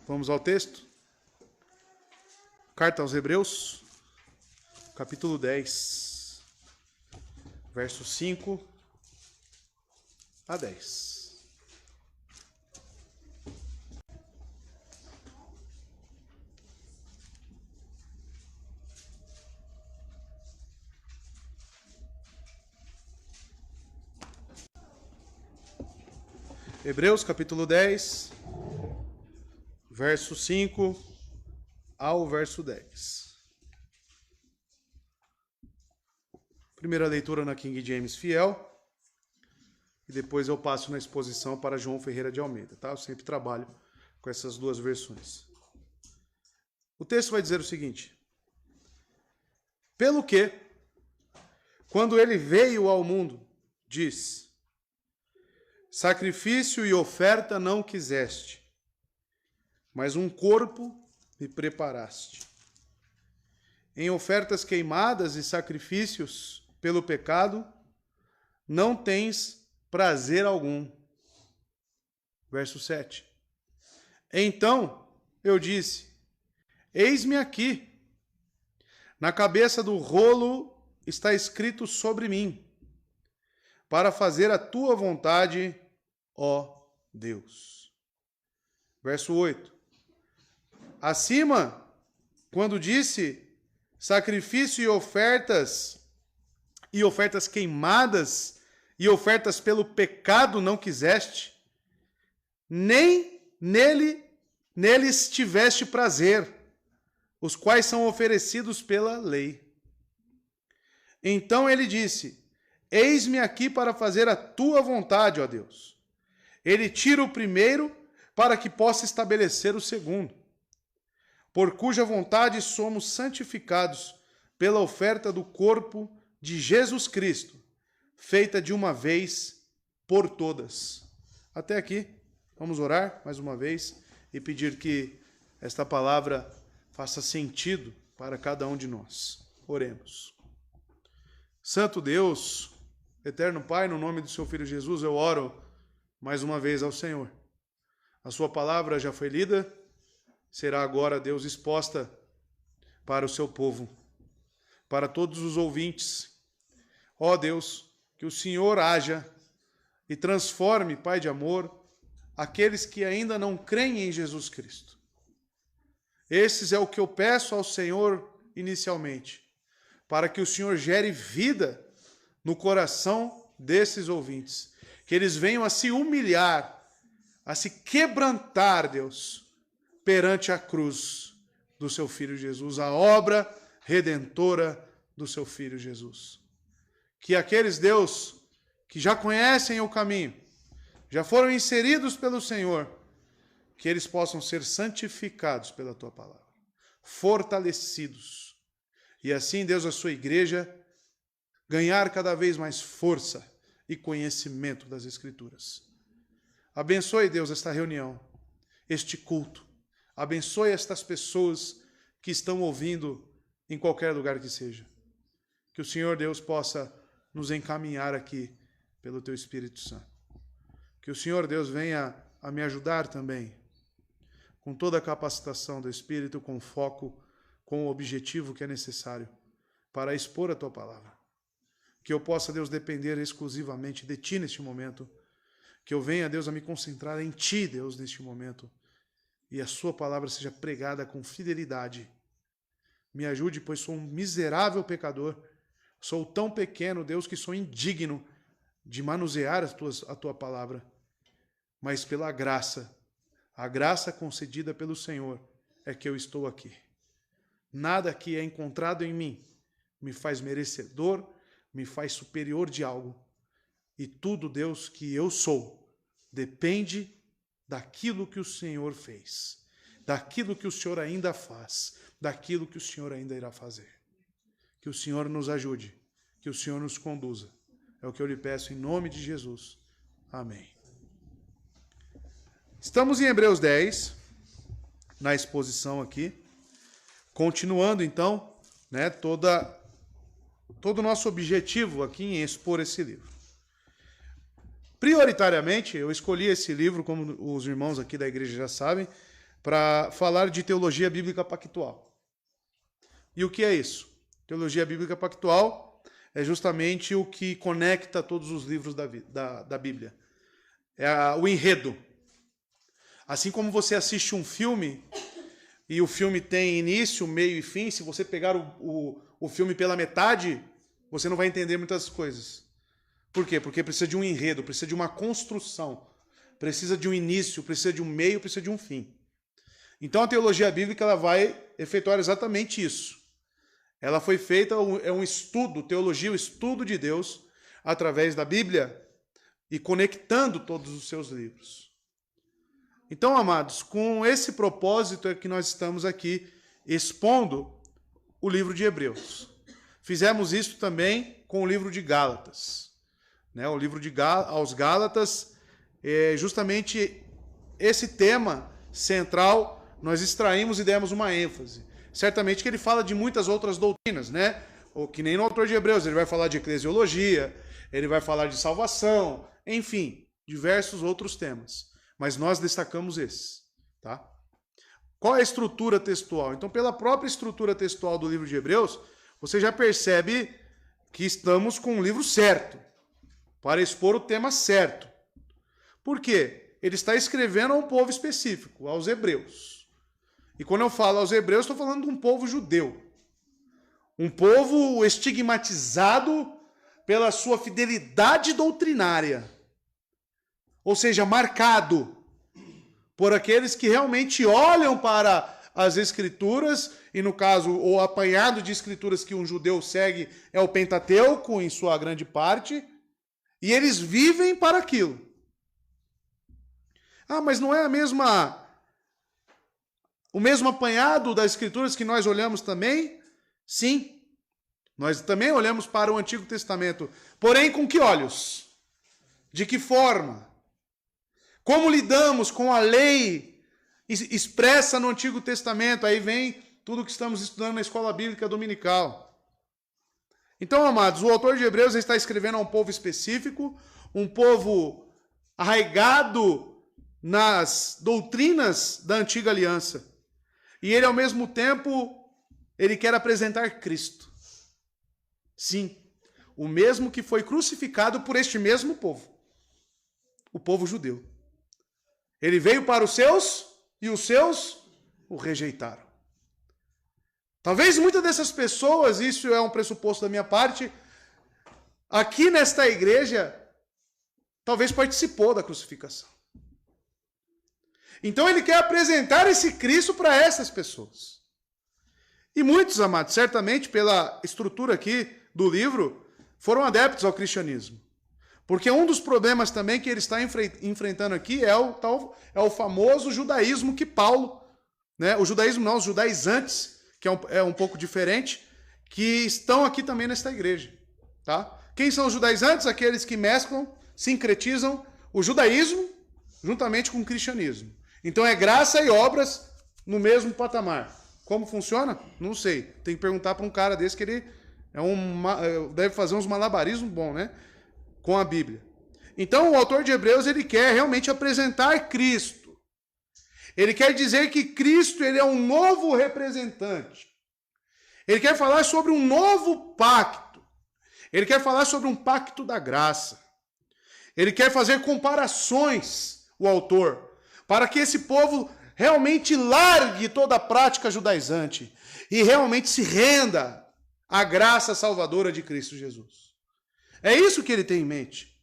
Vamos ao texto? Carta aos Hebreus, capítulo 10, versos 5 a 10. Hebreus, capítulo 10, verso 5 ao verso 10. Primeira leitura na King James Fiel. E depois eu passo na exposição para João Ferreira de Almeida, tá? Eu sempre trabalho com essas duas versões. O texto vai dizer o seguinte: pelo que, quando ele veio ao mundo, diz: sacrifício e oferta não quiseste, mas um corpo me preparaste. Em ofertas queimadas e sacrifícios pelo pecado, não tens prazer algum. Verso 7. Então eu disse: eis-me aqui. Na cabeça do rolo está escrito sobre mim, para fazer a tua vontade, ó Deus. Verso 8. Acima, quando disse sacrifício e ofertas queimadas e ofertas pelo pecado não quiseste, nem neles tiveste prazer, os quais são oferecidos pela lei. Então ele disse: eis-me aqui para fazer a tua vontade, ó Deus. Ele tira o primeiro para que possa estabelecer o segundo, por cuja vontade somos santificados pela oferta do corpo de Jesus Cristo, feita de uma vez por todas. Até aqui, vamos orar mais uma vez e pedir que esta palavra faça sentido para cada um de nós. Oremos. Santo Deus, eterno Pai, no nome do seu Filho Jesus, eu oro mais uma vez ao Senhor. A sua palavra já foi lida, será agora, Deus, exposta para o seu povo, para todos os ouvintes. Ó Deus, que o Senhor haja e transforme, Pai de amor, aqueles que ainda não creem em Jesus Cristo. Esses é o que eu peço ao Senhor inicialmente, para que o Senhor gere vida no coração desses ouvintes, que eles venham a se humilhar, a se quebrantar, Deus, perante a cruz do seu Filho Jesus, a obra redentora do seu Filho Jesus. Que aqueles, Deus, que já conhecem o caminho, já foram inseridos pelo Senhor, que eles possam ser santificados pela tua palavra, fortalecidos, e assim, Deus, a sua igreja ganhar cada vez mais força e conhecimento das Escrituras. Abençoe, Deus, esta reunião, este culto. Abençoe estas pessoas que estão ouvindo em qualquer lugar que seja. Que o Senhor, Deus, possa nos encaminhar aqui pelo teu Espírito Santo. Que o Senhor, Deus, venha a me ajudar também, com toda a capacitação do Espírito, com foco, com o objetivo que é necessário para expor a tua palavra. Que eu possa, Deus, depender exclusivamente de ti neste momento. Que eu venha, Deus, a me concentrar em ti, Deus, neste momento. E a sua palavra seja pregada com fidelidade. Me ajude, pois sou um miserável pecador. Sou tão pequeno, Deus, que sou indigno de manusear a tua palavra. Mas pela graça, a graça concedida pelo Senhor, é que eu estou aqui. Nada que é encontrado em mim me faz merecedor, me faz superior de algo. E tudo, Deus, que eu sou, depende daquilo que o Senhor fez, daquilo que o Senhor ainda faz, daquilo que o Senhor ainda irá fazer. Que o Senhor nos ajude, que o Senhor nos conduza. É o que eu lhe peço em nome de Jesus. Amém. Estamos em Hebreus 10, na exposição aqui, continuando então, né, todo o nosso objetivo aqui em expor esse livro. Prioritariamente, eu escolhi esse livro, como os irmãos aqui da igreja já sabem, para falar de teologia bíblica pactual. E o que é isso? Teologia bíblica pactual é justamente o que conecta todos os livros da Bíblia. É o enredo. Assim como você assiste um filme, e o filme tem início, meio e fim, se você pegar o filme pela metade, você não vai entender muitas coisas. Por quê? Porque precisa de um enredo, precisa de uma construção, precisa de um início, precisa de um meio, precisa de um fim. Então a teologia bíblica ela vai efetuar exatamente isso. Ela foi feita, é um estudo, teologia, o estudo de Deus, através da Bíblia e conectando todos os seus livros. Então, amados, com esse propósito é que nós estamos aqui expondo o livro de Hebreus. Fizemos isso também com o livro de Gálatas. O livro aos Gálatas, justamente esse tema central, nós extraímos e demos uma ênfase. Certamente que ele fala de muitas outras doutrinas, né? Ou que nem no autor de Hebreus, ele vai falar de eclesiologia, ele vai falar de salvação, enfim, diversos outros temas. Mas nós destacamos esse, tá? Qual é a estrutura textual? Então, pela própria estrutura textual do livro de Hebreus, você já percebe que estamos com o livro certo, para expor o tema certo. Por quê? Ele está escrevendo a um povo específico, aos hebreus. E quando eu falo aos hebreus, estou falando de um povo judeu. Um povo estigmatizado pela sua fidelidade doutrinária. Ou seja, marcado por aqueles que realmente olham para as Escrituras, e no caso, o apanhado de Escrituras que um judeu segue é o Pentateuco, em sua grande parte, e eles vivem para aquilo. Ah, mas não é o mesmo apanhado das Escrituras que nós olhamos também? Sim, nós também olhamos para o Antigo Testamento. Porém, com que olhos? De que forma? Como lidamos com a lei expressa no Antigo Testamento? Aí vem tudo que estamos estudando na escola bíblica dominical. Então, amados, o autor de Hebreus está escrevendo a um povo específico, um povo arraigado nas doutrinas da antiga aliança. E ele, ao mesmo tempo, ele quer apresentar Cristo. Sim, o mesmo que foi crucificado por este mesmo povo, o povo judeu. Ele veio para os seus e os seus o rejeitaram. Talvez muitas dessas pessoas, isso é um pressuposto da minha parte, aqui nesta igreja, talvez participou da crucificação. Então ele quer apresentar esse Cristo para essas pessoas. E muitos, amados, certamente pela estrutura aqui do livro, foram adeptos ao cristianismo. Porque um dos problemas também que ele está enfrentando aqui é o famoso judaísmo que Paulo, o judaísmo não, os judaizantes, que é um pouco diferente, que estão aqui também nesta igreja. Tá? Quem são os judaizantes? Aqueles que mesclam, sincretizam o judaísmo juntamente com o cristianismo. Então é graça e obras no mesmo patamar. Como funciona? Não sei. Tem que perguntar para um cara desse que ele deve fazer uns malabarismos bons, né? Com a Bíblia. Então o autor de Hebreus ele quer realmente apresentar Cristo. Ele quer dizer que Cristo ele é um novo representante. Ele quer falar sobre um novo pacto. Ele quer falar sobre um pacto da graça. Ele quer fazer comparações, o autor, para que esse povo realmente largue toda a prática judaizante e realmente se renda à graça salvadora de Cristo Jesus. É isso que ele tem em mente.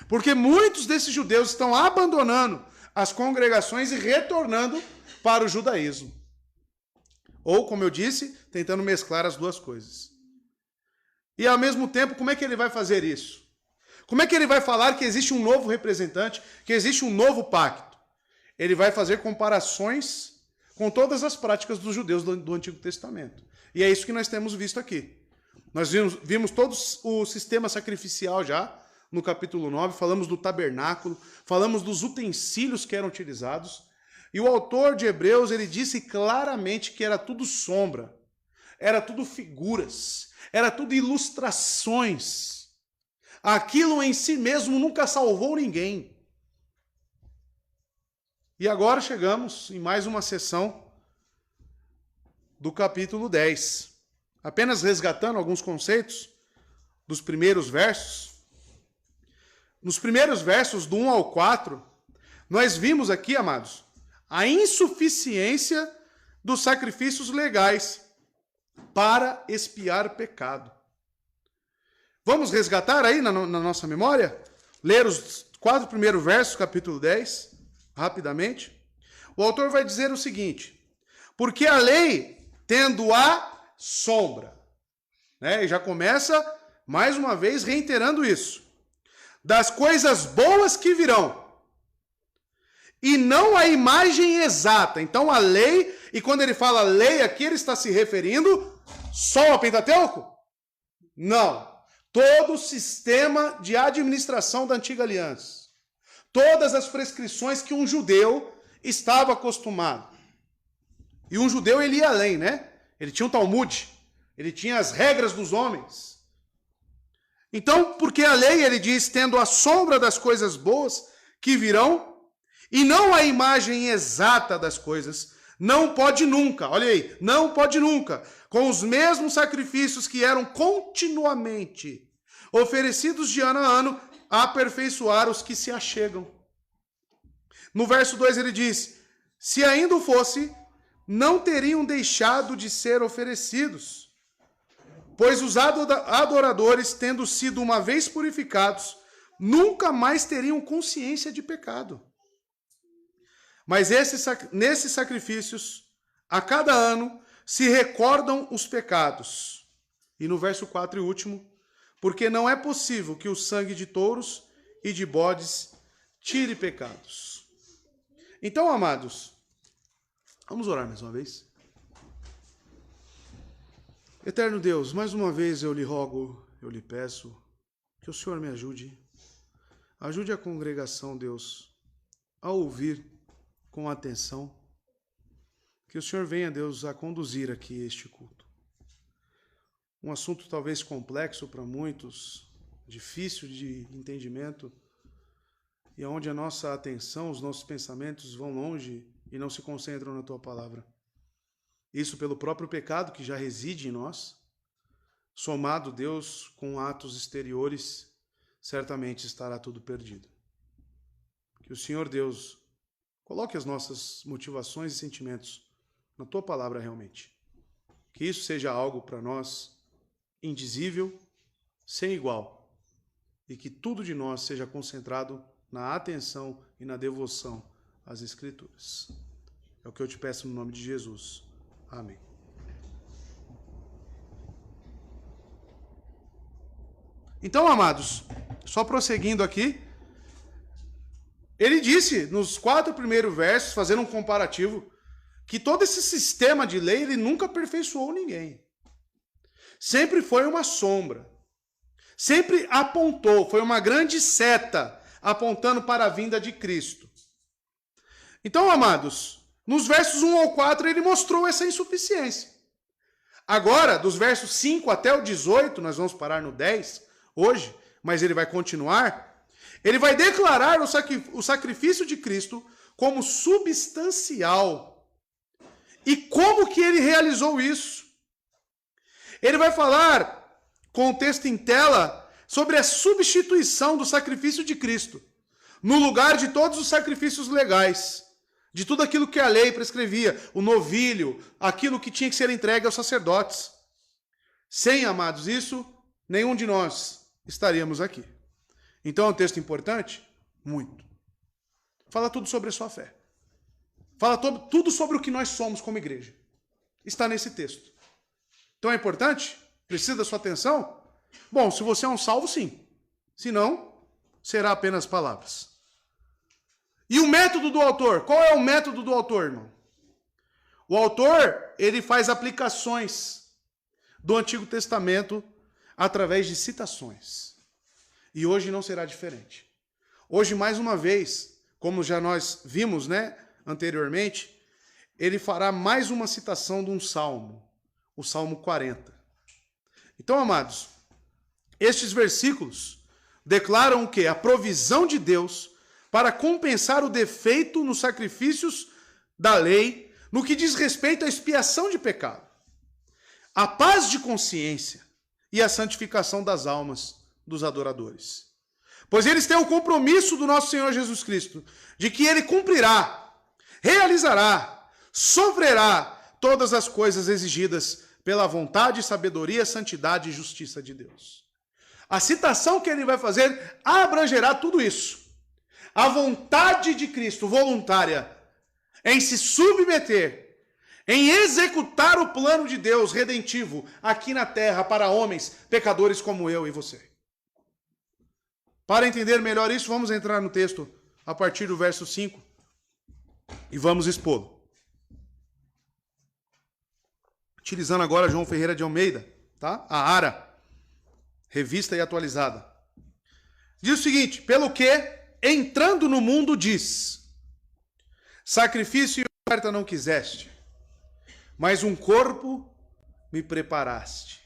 Porque muitos desses judeus estão abandonando as congregações e retornando para o judaísmo. Ou, como eu disse, tentando mesclar as duas coisas. E ao mesmo tempo, como é que ele vai fazer isso? Como é que ele vai falar que existe um novo representante, que existe um novo pacto? Ele vai fazer comparações com todas as práticas dos judeus do Antigo Testamento. E é isso que nós temos visto aqui. Nós vimos todo o sistema sacrificial já, no capítulo 9, falamos do tabernáculo, falamos dos utensílios que eram utilizados, e o autor de Hebreus, ele disse claramente que era tudo sombra, era tudo figuras, era tudo ilustrações. Aquilo em si mesmo nunca salvou ninguém. E agora chegamos em mais uma sessão do capítulo 10. Apenas resgatando alguns conceitos dos primeiros versos. Nos primeiros versos, do 1 ao 4, nós vimos aqui, amados, a insuficiência dos sacrifícios legais para expiar pecado. Vamos resgatar aí na nossa memória? Ler os 4 primeiros versos, capítulo 10, rapidamente. O autor vai dizer o seguinte: porque a lei, tendo a sombra, né? E já começa, mais uma vez, reiterando isso, das coisas boas que virão, e não a imagem exata. Então a lei, e quando ele fala lei aqui, ele está se referindo só ao Pentateuco? Não. Todo o sistema de administração da antiga aliança. Todas as prescrições que um judeu estava acostumado. E um judeu, ele ia além, né? Ele tinha um Talmud, ele tinha as regras dos homens. Então, porque a lei, ele diz, tendo a sombra das coisas boas que virão, e não a imagem exata das coisas, não pode nunca, olha aí, não pode nunca, com os mesmos sacrifícios que eram continuamente oferecidos de ano a ano, aperfeiçoar os que se achegam. No verso 2 ele diz, se ainda o fosse, não teriam deixado de ser oferecidos, pois os adoradores, tendo sido uma vez purificados, nunca mais teriam consciência de pecado. Mas nesses sacrifícios, a cada ano, se recordam os pecados. E no verso 4 e último, porque não é possível que o sangue de touros e de bodes tire pecados. Então, amados, vamos orar mais uma vez. Eterno Deus, mais uma vez eu lhe rogo, eu lhe peço, que o Senhor me ajude. Ajude a congregação, Deus, a ouvir com atenção. Que o Senhor venha, Deus, a conduzir aqui este culto. Um assunto talvez complexo para muitos, difícil de entendimento, e onde a nossa atenção, os nossos pensamentos vão longe e não se concentram na Tua palavra. Isso pelo próprio pecado que já reside em nós, somado, Deus, com atos exteriores, certamente estará tudo perdido. Que o Senhor, Deus, coloque as nossas motivações e sentimentos na Tua palavra realmente. Que isso seja algo para nós indizível, sem igual. E que tudo de nós seja concentrado na atenção e na devoção às Escrituras. É o que eu te peço no nome de Jesus. Amém. Então, amados, só prosseguindo aqui, ele disse nos 4 primeiros versos, fazendo um comparativo, que todo esse sistema de lei, ele nunca aperfeiçoou ninguém. Sempre foi uma sombra. Sempre apontou, foi uma grande seta, apontando para a vinda de Cristo. Então, amados, nos versos 1 ao 4, ele mostrou essa insuficiência. Agora, dos versos 5 até o 18, nós vamos parar no 10 hoje, mas ele vai continuar. Ele vai declarar o sacrifício de Cristo como substancial. E como que ele realizou isso? Ele vai falar, com o texto em tela, sobre a substituição do sacrifício de Cristo, no lugar de todos os sacrifícios legais, de tudo aquilo que a lei prescrevia, o novilho, aquilo que tinha que ser entregue aos sacerdotes. Sem, amados, isso, nenhum de nós estaríamos aqui. Então é um texto importante? Muito. Fala tudo sobre a sua fé. Fala tudo sobre o que nós somos como igreja. Está nesse texto. Então é importante? Precisa da sua atenção? Bom, se você é um salvo, sim. Se não, será apenas palavras. E o método do autor? Qual é o método do autor, irmão? O autor, ele faz aplicações do Antigo Testamento através de citações. E hoje não será diferente. Hoje, mais uma vez, como já nós vimos, né, anteriormente, ele fará mais uma citação de um salmo, o Salmo 40. Então, amados, estes versículos declaram o quê? A provisão de Deus para compensar o defeito nos sacrifícios da lei, no que diz respeito à expiação de pecado, a paz de consciência e a santificação das almas dos adoradores. Pois eles têm o compromisso do nosso Senhor Jesus Cristo, de que ele cumprirá, realizará, sofrerá todas as coisas exigidas pela vontade, sabedoria, santidade e justiça de Deus. A citação que ele vai fazer abrangerá tudo isso. A vontade de Cristo voluntária em se submeter, em executar o plano de Deus redentivo aqui na terra para homens pecadores como eu e você. Para entender melhor isso, vamos entrar no texto a partir do verso 5 e vamos expô-lo. Utilizando agora João Ferreira de Almeida, tá? A ARA, revista e atualizada. Diz o seguinte: pelo que, entrando no mundo, diz: sacrifício e oferta não quiseste, mas um corpo me preparaste.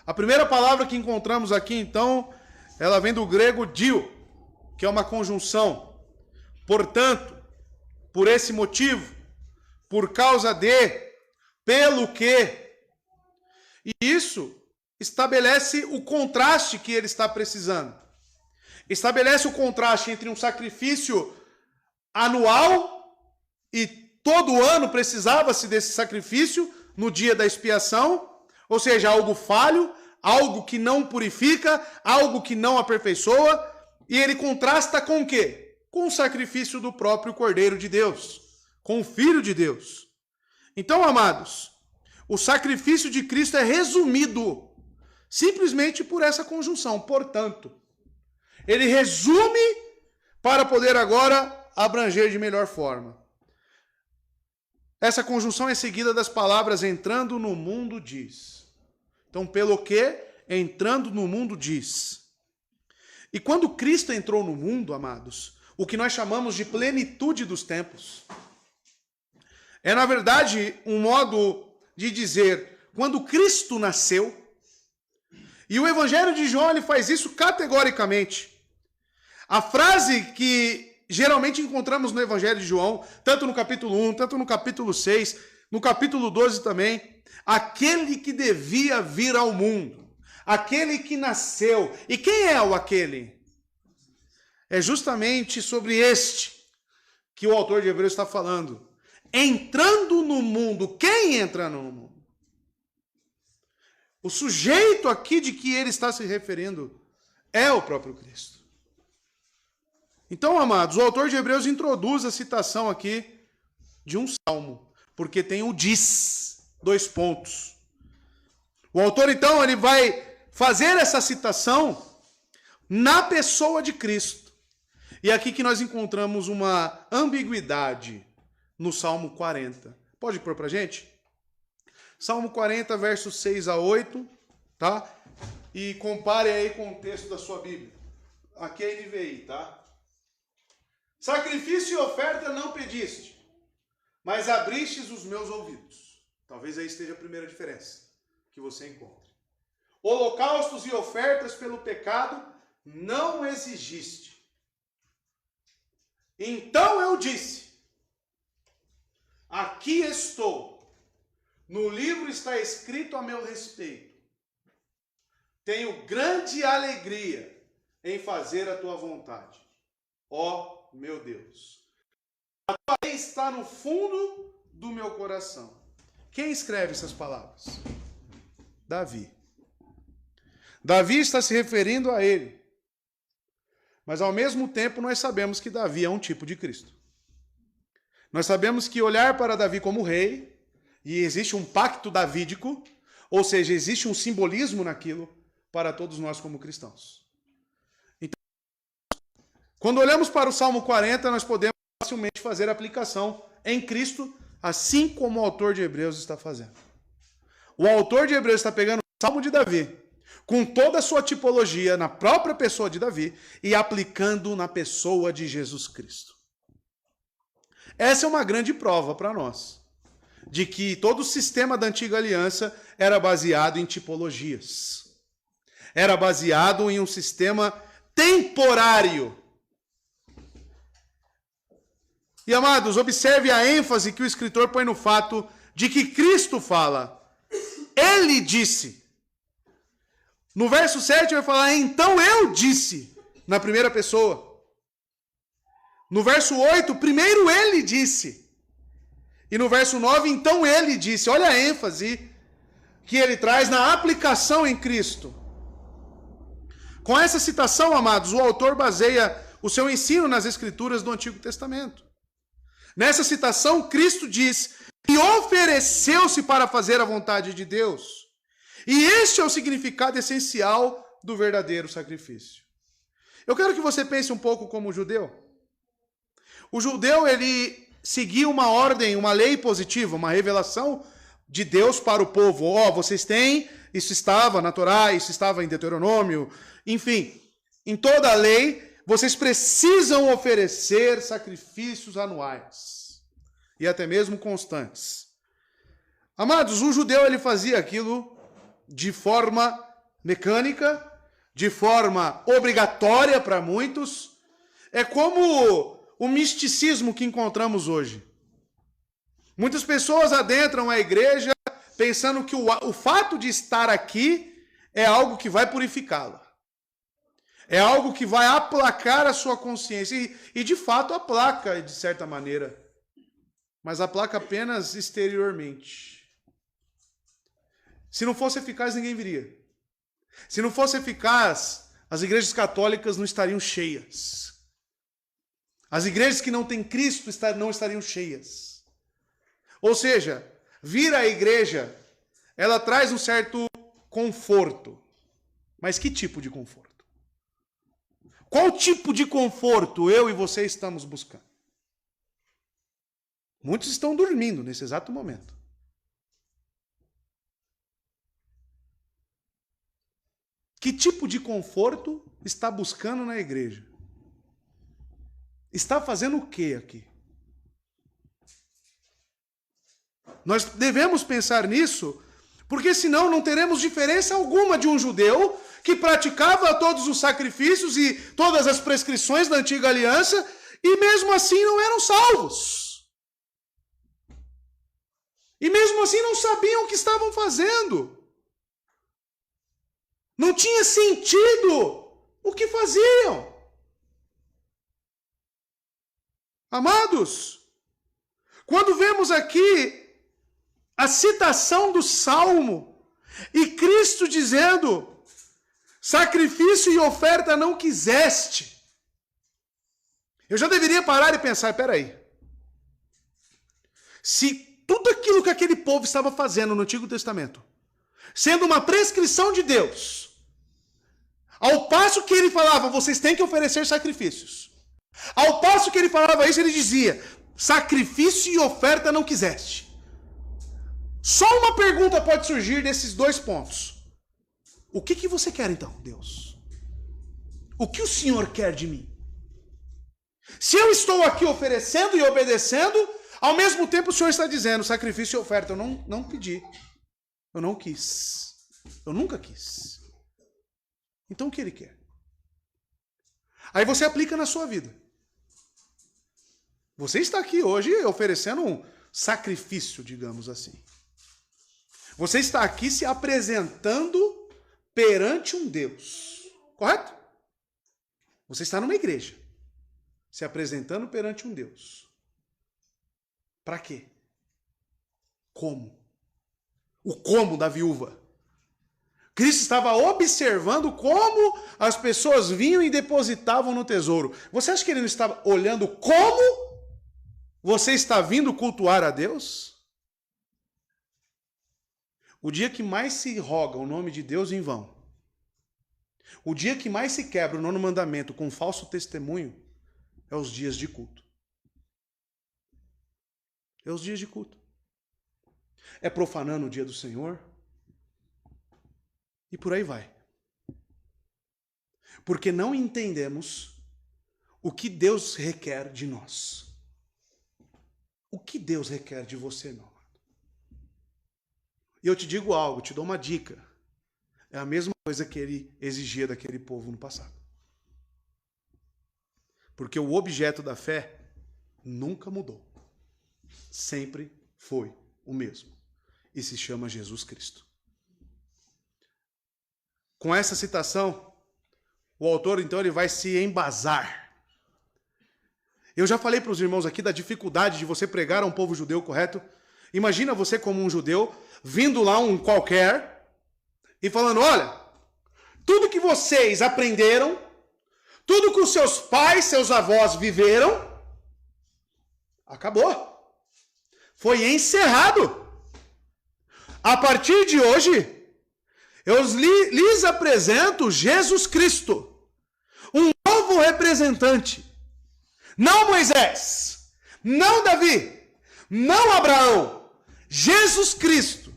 A primeira palavra que encontramos aqui, então, ela vem do grego dio, que é uma conjunção. Portanto, por esse motivo, por causa de, pelo que. E isso estabelece o contraste que ele está precisando. Estabelece o contraste entre um sacrifício anual, e todo ano precisava-se desse sacrifício no dia da expiação, ou seja, algo falho, algo que não purifica, algo que não aperfeiçoa, e ele contrasta com o quê? Com o sacrifício do próprio Cordeiro de Deus, com o Filho de Deus. Então, amados, o sacrifício de Cristo é resumido simplesmente por essa conjunção. Portanto, ele resume para poder agora abranger de melhor forma. Essa conjunção é seguida das palavras entrando no mundo diz. Então, pelo que entrando no mundo diz. E quando Cristo entrou no mundo, amados, o que nós chamamos de plenitude dos tempos, é na verdade um modo de dizer, quando Cristo nasceu, e o Evangelho de João ele faz isso categoricamente. A frase que geralmente encontramos no Evangelho de João, tanto no capítulo 1, tanto no capítulo 6, no capítulo 12 também, aquele que devia vir ao mundo, aquele que nasceu. E quem é o aquele? É justamente sobre este que o autor de Hebreus está falando. Entrando no mundo, quem entra no mundo? O sujeito aqui de que ele está se referindo é o próprio Cristo. Então, amados, o autor de Hebreus introduz a citação aqui de um salmo, porque tem o diz, 2 pontos. O autor, então, ele vai fazer essa citação na pessoa de Cristo. E é aqui que nós encontramos uma ambiguidade no Salmo 40. Pode pôr pra gente? Salmo 40, versos 6 a 8, tá? E compare aí com o texto da sua Bíblia. Aqui é a NVI, tá? Sacrifício e oferta não pediste, mas abristes os meus ouvidos. Talvez aí esteja a primeira diferença que você encontre. Holocaustos e ofertas pelo pecado não exigiste. Então eu disse, aqui estou, no livro está escrito a meu respeito. Tenho grande alegria em fazer a tua vontade, ó meu Deus. A tua lei está no fundo do meu coração. Quem escreve essas palavras? Davi. Davi está se referindo a ele. Mas ao mesmo tempo nós sabemos que Davi é um tipo de Cristo. Nós sabemos que olhar para Davi como rei, e existe um pacto davídico, ou seja, existe um simbolismo naquilo para todos nós como cristãos. Então, quando olhamos para o Salmo 40, nós podemos facilmente fazer a aplicação em Cristo, assim como o autor de Hebreus está fazendo. O autor de Hebreus está pegando o Salmo de Davi, com toda a sua tipologia na própria pessoa de Davi, e aplicando na pessoa de Jesus Cristo. Essa é uma grande prova para nós, de que todo o sistema da antiga aliança era baseado em tipologias. Era baseado em um sistema temporário. E amados, observe a ênfase que o escritor põe no fato de que Cristo fala. Ele disse. No verso 7 vai falar, então eu disse, na primeira pessoa. No verso 8, primeiro ele disse. E no verso 9, então ele disse. Olha a ênfase que ele traz na aplicação em Cristo. Com essa citação, amados, o autor baseia o seu ensino nas Escrituras do Antigo Testamento. Nessa citação, Cristo diz que ofereceu-se para fazer a vontade de Deus. E este é o significado essencial do verdadeiro sacrifício. Eu quero que você pense um pouco como o judeu. O judeu, ele seguia uma ordem, uma lei positiva, uma revelação de Deus para o povo. Vocês têm, isso estava na Torá, isso estava em Deuteronômio, enfim, em toda a lei, vocês precisam oferecer sacrifícios anuais e até mesmo constantes. Amados, o judeu ele fazia aquilo de forma mecânica, de forma obrigatória para muitos. É como o misticismo que encontramos hoje. Muitas pessoas adentram a igreja pensando que o fato de estar aqui é algo que vai purificá-la. É algo que vai aplacar a sua consciência. E de fato aplaca, de certa maneira. Mas aplaca apenas exteriormente. Se não fosse eficaz, ninguém viria. Se não fosse eficaz, as igrejas católicas não estariam cheias. As igrejas que não têm Cristo não estariam cheias. Ou seja, vir à igreja, ela traz um certo conforto. Mas que tipo de conforto? Qual tipo de conforto eu e você estamos buscando? Muitos estão dormindo nesse exato momento. Que tipo de conforto está buscando na igreja? Está fazendo o que aqui? Nós devemos pensar nisso, porque senão não teremos diferença alguma de um judeu que praticava todos os sacrifícios e todas as prescrições da antiga aliança e mesmo assim não eram salvos. E mesmo assim não sabiam o que estavam fazendo. Não tinha sentido o que faziam. Amados, quando vemos aqui a citação do Salmo e Cristo dizendo: sacrifício e oferta não quiseste. Eu já deveria parar e pensar, peraí. Se tudo aquilo que aquele povo estava fazendo no Antigo Testamento, sendo uma prescrição de Deus, ao passo que ele falava, vocês têm que oferecer sacrifícios. Ao passo que ele falava isso, ele dizia, sacrifício e oferta não quiseste. Só uma pergunta pode surgir desses dois pontos. O que você quer então, Deus? O que o Senhor quer de mim? Se eu estou aqui oferecendo e obedecendo, ao mesmo tempo o Senhor está dizendo, sacrifício e oferta, eu não pedi. Eu não quis. Eu nunca quis. Então o que Ele quer? Aí você aplica na sua vida. Você está aqui hoje oferecendo um sacrifício, digamos assim. Você está aqui se apresentando perante um Deus. Correto? Você está numa igreja. Se apresentando perante um Deus. Para quê? Como? O como da viúva. Cristo estava observando como as pessoas vinham e depositavam no tesouro. Você acha que ele não estava olhando como você está vindo cultuar a Deus? O dia que mais se roga o nome de Deus em vão, o dia que mais se quebra o nono mandamento com falso testemunho, é os dias de culto. É os dias de culto. É profanando o dia do Senhor. E por aí vai. Porque não entendemos o que Deus requer de nós. O que Deus requer de você, meu amado? E eu te digo algo, te dou uma dica. É a mesma coisa que ele exigia daquele povo no passado. Porque o objeto da fé nunca mudou. Sempre foi o mesmo. E se chama Jesus Cristo. Com essa citação, o autor, então, ele vai se embasar. Eu já falei para os irmãos aqui da dificuldade de você pregar a um povo judeu correto. Imagina você como um judeu, vindo lá um qualquer, e falando, olha, tudo que vocês aprenderam, tudo que os seus pais, seus avós viveram, acabou. Foi encerrado. A partir de hoje, eu lhes apresento Jesus Cristo, um novo representante. Não Moisés, não Davi, não Abraão, Jesus Cristo.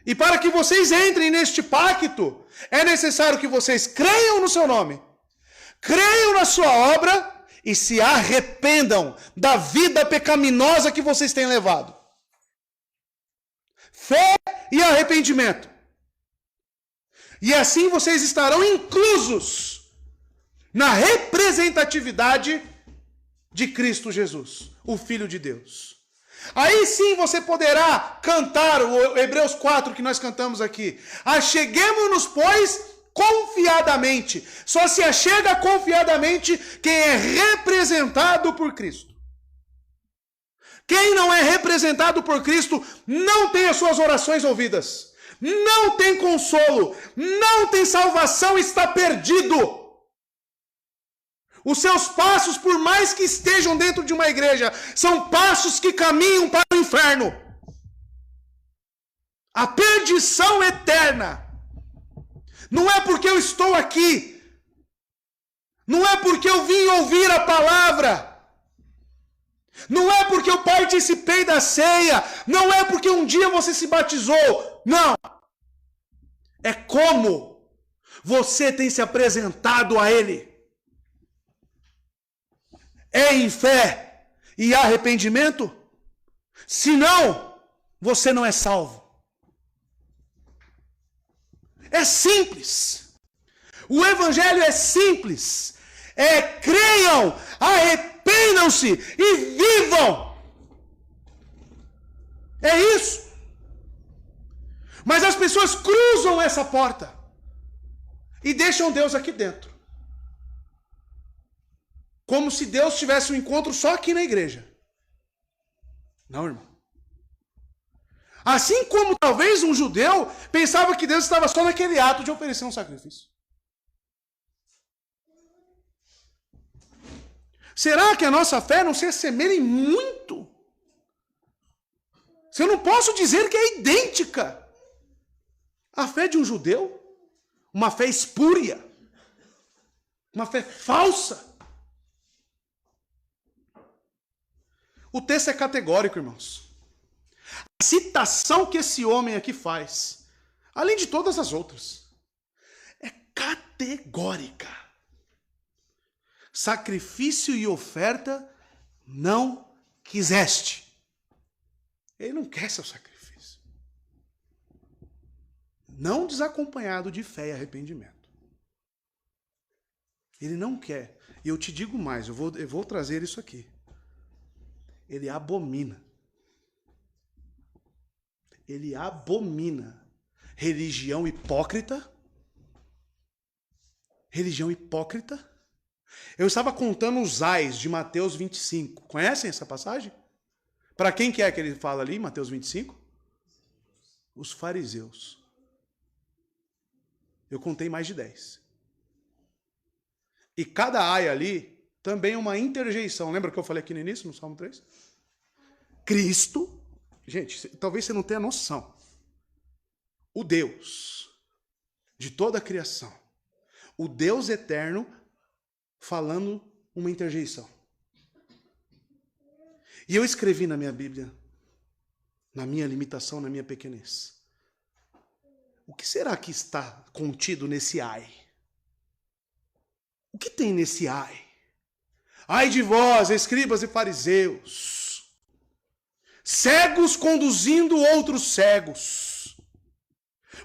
E para que vocês entrem neste pacto, é necessário que vocês creiam no seu nome, creiam na sua obra e se arrependam da vida pecaminosa que vocês têm levado. Fé e arrependimento. E assim vocês estarão inclusos na representatividade de Cristo Jesus, o Filho de Deus. Aí sim você poderá cantar o Hebreus 4 que nós cantamos aqui. Acheguemo-nos, pois, confiadamente. Só se achega confiadamente quem é representado por Cristo. Quem não é representado por Cristo não tem as suas orações ouvidas. Não tem consolo, não tem salvação, está perdido. Os seus passos, por mais que estejam dentro de uma igreja, são passos que caminham para o inferno. A perdição eterna. Não é porque eu estou aqui, não é porque eu vim ouvir a palavra, não é porque eu participei da ceia, não é porque um dia você se batizou, não. É como você tem se apresentado a Ele. É em fé e arrependimento? Se não, você não é salvo. É simples. O evangelho é simples. Creiam, arrependam-se e vivam. É isso. Mas as pessoas cruzam essa porta e deixam Deus aqui dentro. Como se Deus tivesse um encontro só aqui na igreja. Não, irmão. Assim como talvez um judeu pensava que Deus estava só naquele ato de oferecer um sacrifício. Será que a nossa fé não se assemelha em muito? Se eu não posso dizer que é idêntica à fé de um judeu, uma fé espúria, uma fé falsa. O texto é categórico, irmãos. A citação que esse homem aqui faz, além de todas as outras, é categórica. Sacrifício e oferta não quiseste. Ele não quer seu sacrifício. Não desacompanhado de fé e arrependimento. Ele não quer. E eu te digo mais, eu vou trazer isso aqui. Ele abomina. Ele abomina religião hipócrita. Religião hipócrita. Eu estava contando os ais de Mateus 25. Conhecem essa passagem? Para quem que é que ele fala ali, Mateus 25? Os fariseus. Eu contei mais de 10. E cada ai ali também é uma interjeição. Lembra que eu falei aqui no início, no Salmo 3? Cristo, gente, talvez você não tenha noção. O Deus de toda a criação, o Deus eterno, falando uma interjeição. E eu escrevi na minha Bíblia, na minha limitação, na minha pequenez. O que será que está contido nesse ai? O que tem nesse ai? Ai de vós, escribas e fariseus, cegos conduzindo outros cegos.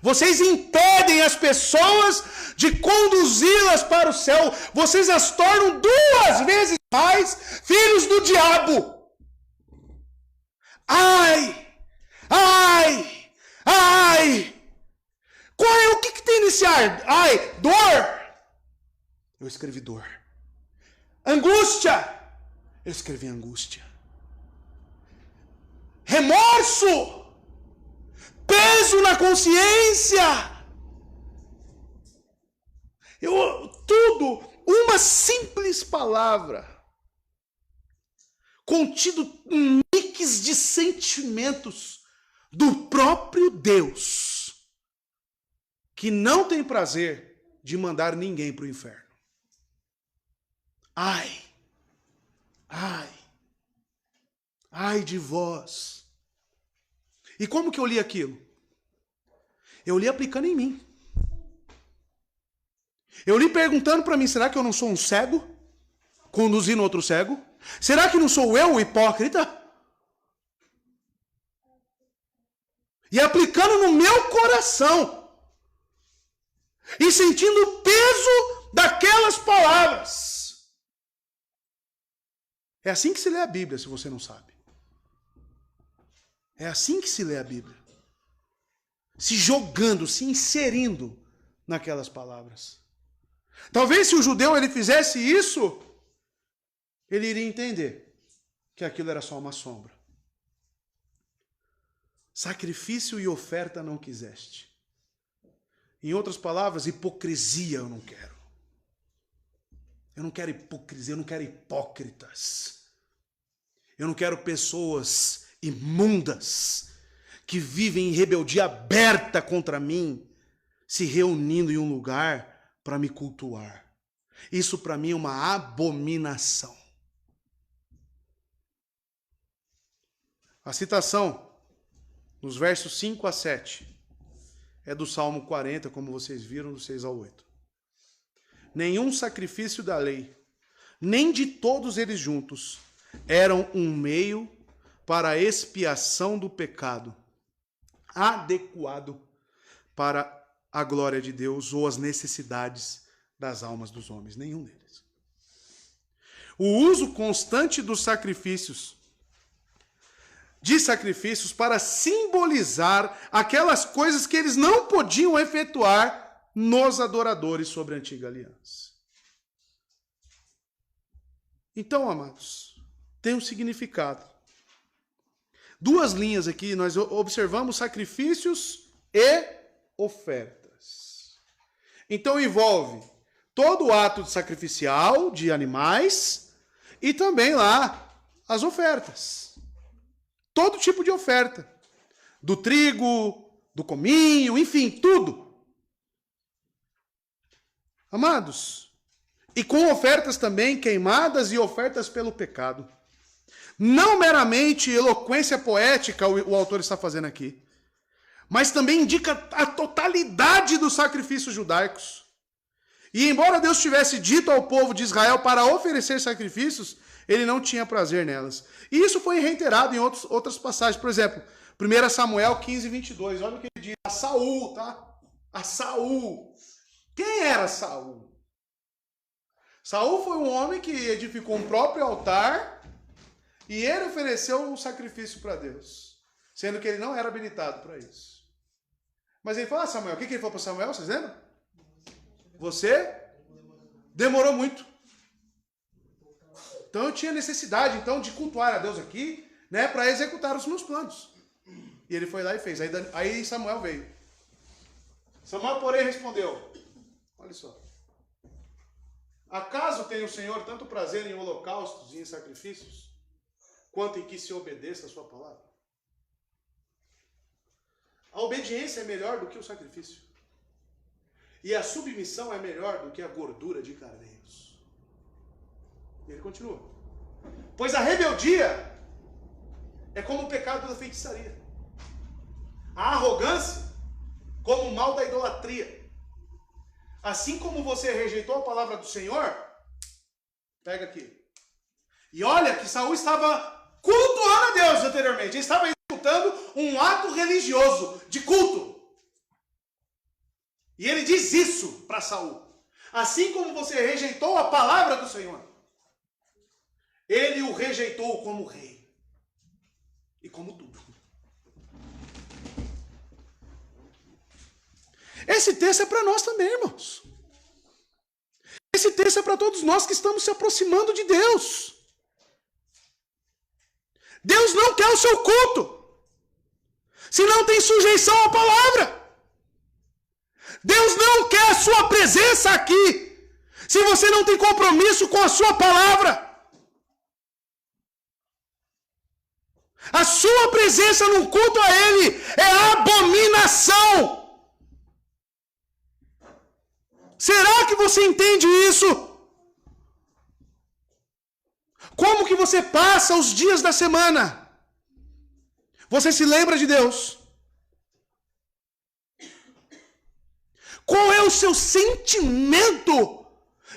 Vocês impedem as pessoas de conduzi-las para o céu. Vocês as tornam 2 vezes mais filhos do diabo. Ai! Ai! Ai! O que tem nesse ar? Ai! Dor! Eu escrevi dor. Angústia! Eu escrevi angústia. Remorso! Peso na consciência! Tudo, uma simples palavra, contido um mix de sentimentos do próprio Deus, que não tem prazer de mandar ninguém para o inferno. Ai, ai, ai de vós. E como que eu li aquilo? Eu li aplicando em mim. Eu li perguntando para mim, será que eu não sou um cego? Conduzindo outro cego? Será que não sou eu o hipócrita? E aplicando no meu coração. E sentindo o peso daquelas palavras. É assim que se lê a Bíblia, se você não sabe. É assim que se lê a Bíblia. Se jogando, se inserindo naquelas palavras. Talvez se o judeu ele fizesse isso, ele iria entender que aquilo era só uma sombra. Sacrifício e oferta não quiseste. Em outras palavras, hipocrisia eu não quero. Eu não quero hipocrisia, eu não quero hipócritas. Eu não quero pessoas imundas que vivem em rebeldia aberta contra mim, se reunindo em um lugar para me cultuar. Isso para mim é uma abominação. A citação, nos versos 5 a 7, é do Salmo 40, como vocês viram, do 6 ao 8. Nenhum sacrifício da lei, nem de todos eles juntos, eram um meio para a expiação do pecado, adequado para a glória de Deus ou as necessidades das almas dos homens. Nenhum deles. O uso constante dos sacrifícios, para simbolizar aquelas coisas que eles não podiam efetuar nos adoradores sobre a antiga aliança. Então, amados, tem um significado. 2 linhas aqui, nós observamos sacrifícios e ofertas. Então envolve todo o ato sacrificial de animais e também lá as ofertas. Todo tipo de oferta. Do trigo, do cominho, enfim, tudo. Amados, e com ofertas também queimadas e ofertas pelo pecado. Não meramente eloquência poética o autor está fazendo aqui, mas também indica a totalidade dos sacrifícios judaicos. E embora Deus tivesse dito ao povo de Israel para oferecer sacrifícios, ele não tinha prazer nelas. E isso foi reiterado em outras passagens. Por exemplo, 1 Samuel 15, 22. Olha o que ele diz. A Saul, tá? A Saul. Quem era Saul? Saul foi um homem que edificou um próprio altar e ele ofereceu um sacrifício para Deus, sendo que ele não era habilitado para isso. Mas ele falou, Samuel, o que ele falou para Samuel? Vocês lembram? Você demorou muito. Então eu tinha necessidade de cultuar a Deus aqui, né, para executar os meus planos. E ele foi lá e fez. Aí Samuel veio. Samuel, porém, respondeu, olha só. Acaso tem o Senhor tanto prazer em holocaustos e em sacrifícios, quanto em que se obedeça a sua palavra? A obediência é melhor do que o sacrifício. E a submissão é melhor do que a gordura de carneiros. E ele continua. Pois a rebeldia é como o pecado da feitiçaria. A arrogância como o mal da idolatria. Assim como você rejeitou a palavra do Senhor, pega aqui. E olha que Saul estava cultuando a Deus anteriormente. Ele estava executando um ato religioso de culto. E ele diz isso para Saul. Assim como você rejeitou a palavra do Senhor, ele o rejeitou como rei. E como tudo. Esse texto é para nós também, irmãos. Esse texto é para todos nós que estamos se aproximando de Deus. Deus não quer o seu culto se não tem sujeição à palavra. Deus não quer a sua presença aqui se você não tem compromisso com a sua palavra. A sua presença no culto a Ele é abominação. Será que você entende isso? Como que você passa os dias da semana? Você se lembra de Deus? Qual é o seu sentimento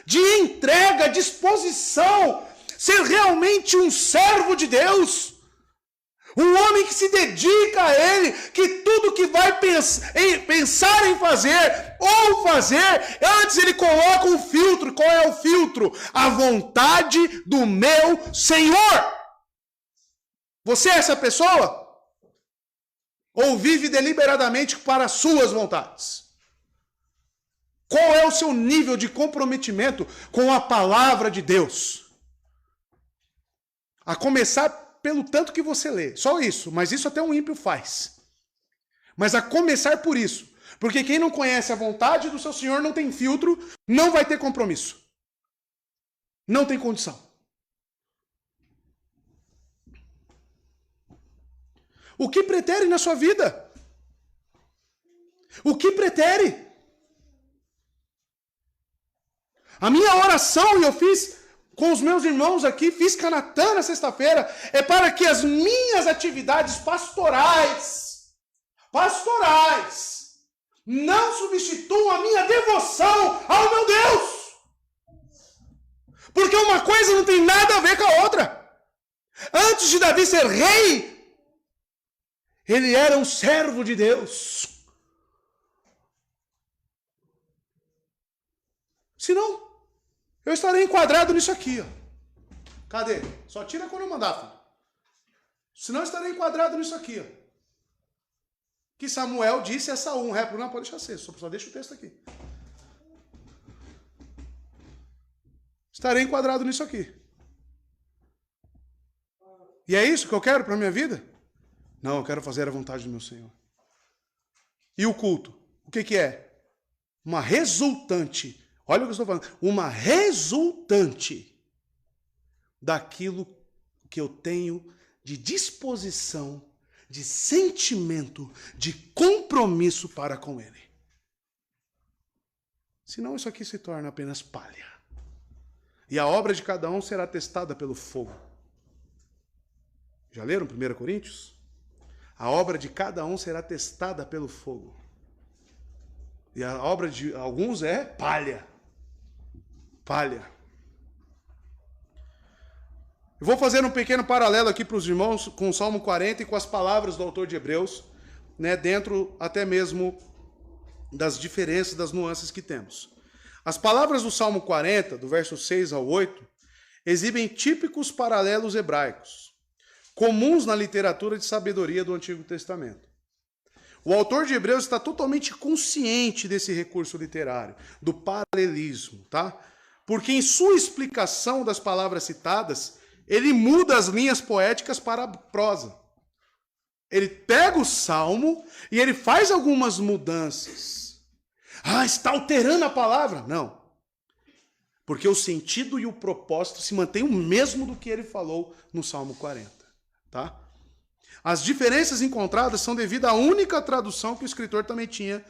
de entrega, disposição, ser realmente um servo de Deus? Um homem que se dedica a Ele, que tudo que vai pensar em fazer, ou fazer, antes ele coloca um filtro. Qual é o filtro? A vontade do meu Senhor. Você é essa pessoa? Ou vive deliberadamente para as suas vontades? Qual é o seu nível de comprometimento com a palavra de Deus? A começar pelo tanto que você lê. Só isso. Mas isso até um ímpio faz. Mas a começar por isso. Porque quem não conhece a vontade do seu Senhor não tem filtro, não vai ter compromisso. Não tem condição. O que pretere na sua vida? O que pretere? A minha oração, e eu fiz com os meus irmãos aqui, fiz Canatã na sexta-feira, é para que as minhas atividades pastorais não substituam a minha devoção ao meu Deus. Porque uma coisa não tem nada a ver com a outra. Antes de Davi ser rei, ele era um servo de Deus. Senão, eu estarei enquadrado nisso aqui, ó. Cadê? Só tira quando eu mandar, filho. Senão eu estarei enquadrado nisso aqui, ó. Que Samuel disse a Saul, um réplica. Não, pode deixar ser, só deixa o texto aqui. Estarei enquadrado nisso aqui. E é isso que eu quero para a minha vida? Não, eu quero fazer a vontade do meu Senhor. E o culto? O que é? Uma resultante. Olha o que eu estou falando. Uma resultante daquilo que eu tenho de disposição, de sentimento, de compromisso para com Ele. Senão isso aqui se torna apenas palha. E a obra de cada um será testada pelo fogo. Já leram 1 Coríntios? A obra de cada um será testada pelo fogo. E a obra de alguns é palha. Palha. Eu vou fazer um pequeno paralelo aqui para os irmãos com o Salmo 40 e com as palavras do autor de Hebreus, né, dentro até mesmo das diferenças, das nuances que temos. As palavras do Salmo 40, do verso 6 ao 8, exibem típicos paralelos hebraicos, comuns na literatura de sabedoria do Antigo Testamento. O autor de Hebreus está totalmente consciente desse recurso literário, do paralelismo, tá? Porque em sua explicação das palavras citadas, ele muda as linhas poéticas para a prosa. Ele pega o salmo e ele faz algumas mudanças. Ah, está alterando a palavra. Não. Porque o sentido e o propósito se mantêm o mesmo do que ele falou no Salmo 40. Tá? As diferenças encontradas são devido à única tradução que o escritor também tinha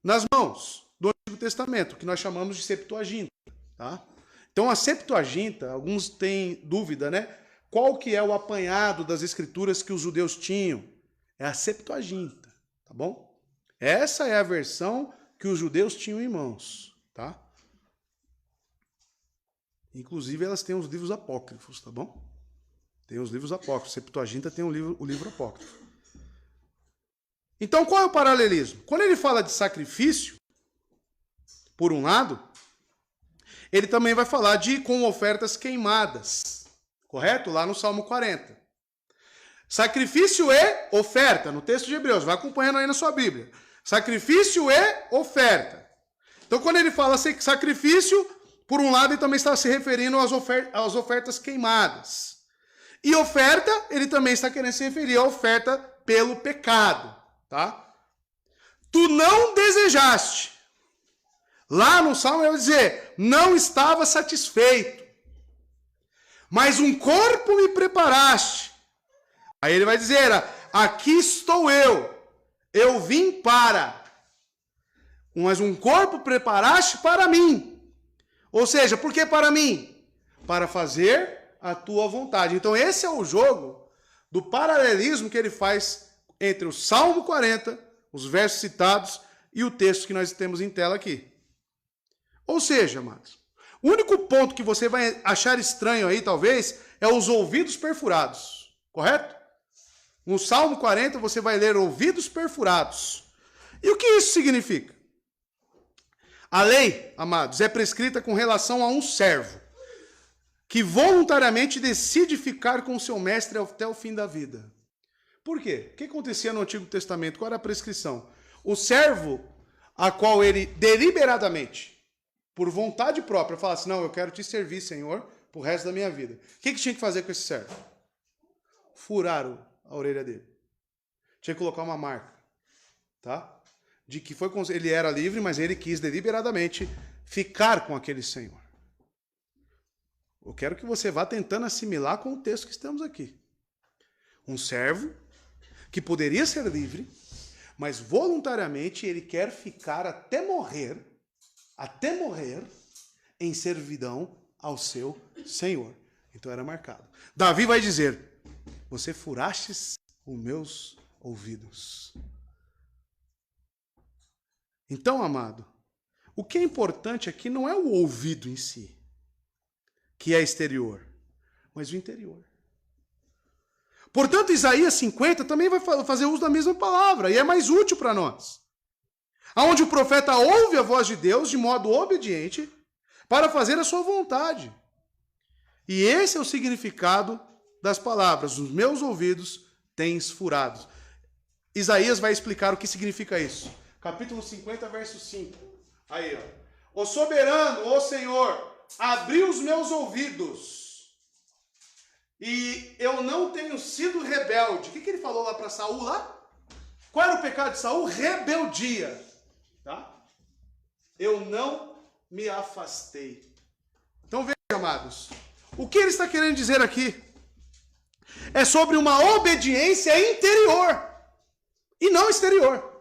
nas mãos do Antigo Testamento, que nós chamamos de Septuaginta. Tá? Então a Septuaginta, alguns têm dúvida, né? Qual que é o apanhado das escrituras que os judeus tinham? É a Septuaginta, tá bom? Essa é a versão que os judeus tinham em mãos, tá? Inclusive elas têm os livros apócrifos, tá bom? Tem os livros apócrifos. Septuaginta tem o livro apócrifo. Então qual é o paralelismo? Quando ele fala de sacrifício, por um lado, ele também vai falar de com ofertas queimadas, correto? Lá no Salmo 40. Sacrifício e oferta, no texto de Hebreus, vai acompanhando aí na sua Bíblia. Sacrifício e oferta. Então, quando ele fala sacrifício, por um lado, ele também está se referindo às ofertas queimadas. E oferta, ele também está querendo se referir à oferta pelo pecado, tá? Tu não desejaste. Lá no Salmo ele vai dizer, não estava satisfeito, mas um corpo me preparaste. Aí ele vai dizer, aqui estou eu vim para, mas um corpo preparaste para mim. Ou seja, por que para mim? Para fazer a tua vontade. Então esse é o jogo do paralelismo que ele faz entre o Salmo 40, os versos citados, e o texto que nós temos em tela aqui. Ou seja, amados, o único ponto que você vai achar estranho aí, talvez, é os ouvidos perfurados. Correto? No Salmo 40 você vai ler ouvidos perfurados. E o que isso significa? A lei, amados, é prescrita com relação a um servo que voluntariamente decide ficar com o seu mestre até o fim da vida. Por quê? O que acontecia no Antigo Testamento? Qual era a prescrição? O servo, a qual ele deliberadamente, por vontade própria, falasse, não, eu quero te servir, Senhor, pro resto da minha vida. O que tinha que fazer com esse servo? Furar a orelha dele. Tinha que colocar uma marca, tá? De que ele era livre, mas ele quis deliberadamente ficar com aquele senhor. Eu quero que você vá tentando assimilar com o texto que estamos aqui. Um servo que poderia ser livre, mas voluntariamente ele quer ficar até morrer em servidão ao seu senhor. Então era marcado. Davi vai dizer, você furastes os meus ouvidos. Então, amado, o que é importante aqui não é o ouvido em si, que é exterior, mas o interior. Portanto, Isaías 50 também vai fazer uso da mesma palavra, e é mais útil para nós. Onde o profeta ouve a voz de Deus de modo obediente para fazer a sua vontade. E esse é o significado das palavras, os meus ouvidos tens furados. Isaías vai explicar o que significa isso. Capítulo 50, verso 5. Aí, ó. O soberano, o Senhor, abriu os meus ouvidos e eu não tenho sido rebelde. O que ele falou lá para Saul lá? Qual era o pecado de Saul? Rebeldia. Tá? Eu não me afastei. Então veja, amados, o que ele está querendo dizer aqui é sobre uma obediência interior e não exterior.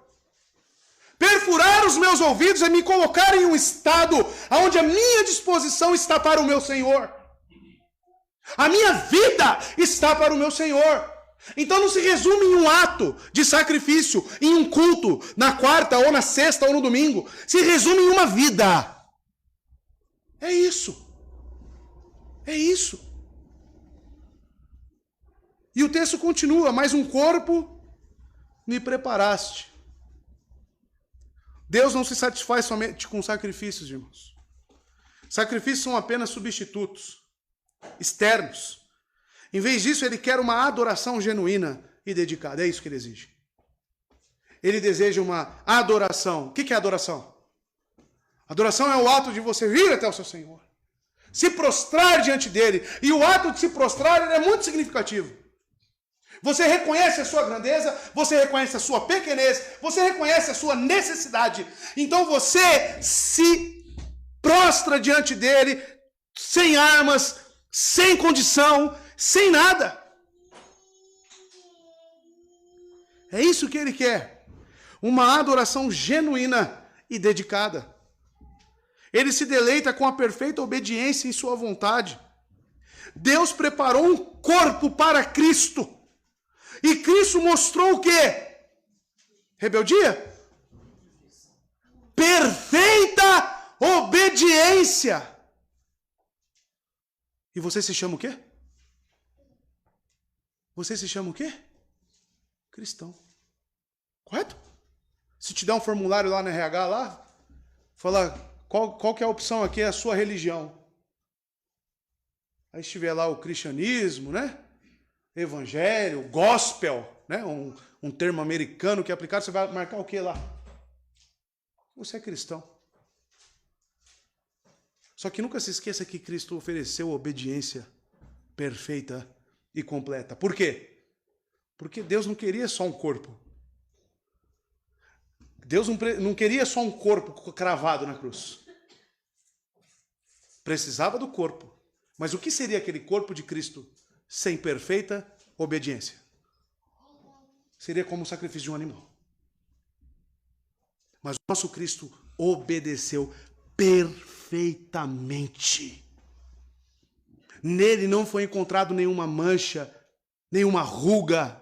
Perfurar os meus ouvidos é me colocar em um estado onde a minha disposição está para o meu Senhor. A minha vida está para o meu Senhor. Então não se resume em um ato de sacrifício, em um culto, na quarta ou na sexta ou no domingo. Se resume em uma vida. É isso. É isso. E o texto continua, mas um corpo me preparaste. Deus não se satisfaz somente com sacrifícios, irmãos. Sacrifícios são apenas substitutos externos. Em vez disso, ele quer uma adoração genuína e dedicada. É isso que ele exige. Ele deseja uma adoração. O que é adoração? Adoração é o ato de você vir até o seu Senhor, se prostrar diante dele. E o ato de se prostrar ele é muito significativo. Você reconhece a sua grandeza, você reconhece a sua pequenez, você reconhece a sua necessidade. Então você se prostra diante dele, sem armas, sem condição, sem nada. É isso que ele quer. Uma adoração genuína e dedicada. Ele se deleita com a perfeita obediência em sua vontade. Deus preparou um corpo para Cristo. E Cristo mostrou o quê? Rebeldia? Perfeita obediência. E você se chama o quê? Você se chama o quê? Cristão. Correto? Se te der um formulário lá no RH lá, fala, qual que é a opção aqui? É a sua religião. Aí se tiver lá o cristianismo, né? Evangelho, gospel, né? Um termo americano que é aplicado, você vai marcar o que lá? Você é cristão. Só que nunca se esqueça que Cristo ofereceu obediência perfeita e completa. Por quê? Porque Deus não queria só um corpo. Deus não queria só um corpo cravado na cruz. Precisava do corpo. Mas o que seria aquele corpo de Cristo sem perfeita obediência? Seria como o sacrifício de um animal. Mas o nosso Cristo obedeceu perfeitamente. Nele não foi encontrado nenhuma mancha, nenhuma ruga.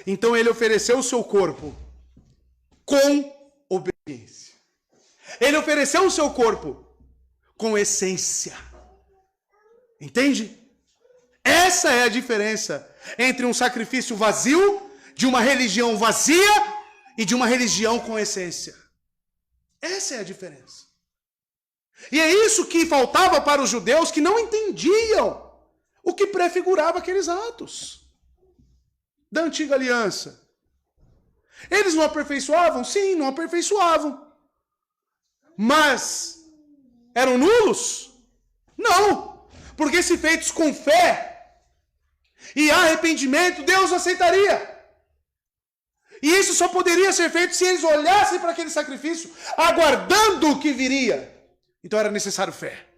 Então ele ofereceu o seu corpo com obediência. Ele ofereceu o seu corpo com essência. Entende? Essa é a diferença entre um sacrifício vazio, de uma religião vazia e de uma religião com essência. Essa é a diferença. E é isso que faltava para os judeus que não entendiam o que prefigurava aqueles atos da antiga aliança. Eles não aperfeiçoavam? Sim, não aperfeiçoavam. Mas eram nulos? Não. Porque se feitos com fé e arrependimento, Deus aceitaria. E isso só poderia ser feito se eles olhassem para aquele sacrifício, aguardando o que viria. Então era necessário fé.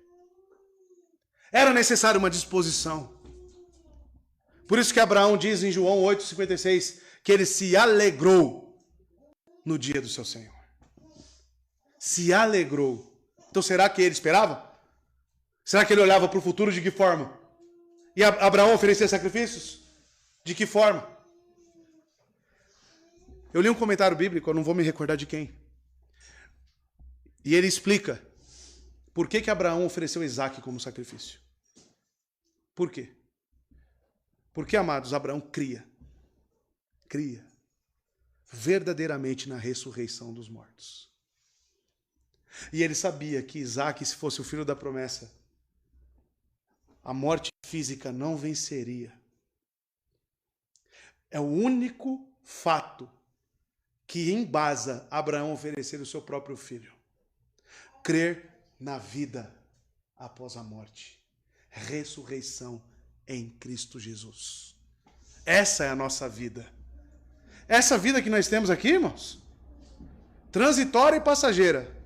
Era necessário uma disposição. Por isso que Abraão diz em João 8,56 que ele se alegrou no dia do seu Senhor. Se alegrou. Então será que ele esperava? Será que ele olhava para o futuro de que forma? E Abraão oferecia sacrifícios? De que forma? Eu li um comentário bíblico, eu não vou me recordar de quem. E ele explica por que Abraão ofereceu Isaque como sacrifício. Por quê? Porque, amados, Abraão cria verdadeiramente na ressurreição dos mortos. E ele sabia que Isaque, se fosse o filho da promessa, a morte física não venceria. É o único fato que embasa Abraão oferecer o seu próprio filho. Crer na vida após a morte. Ressurreição em Cristo Jesus. Essa é a nossa vida. Essa vida que nós temos aqui, irmãos, transitória e passageira.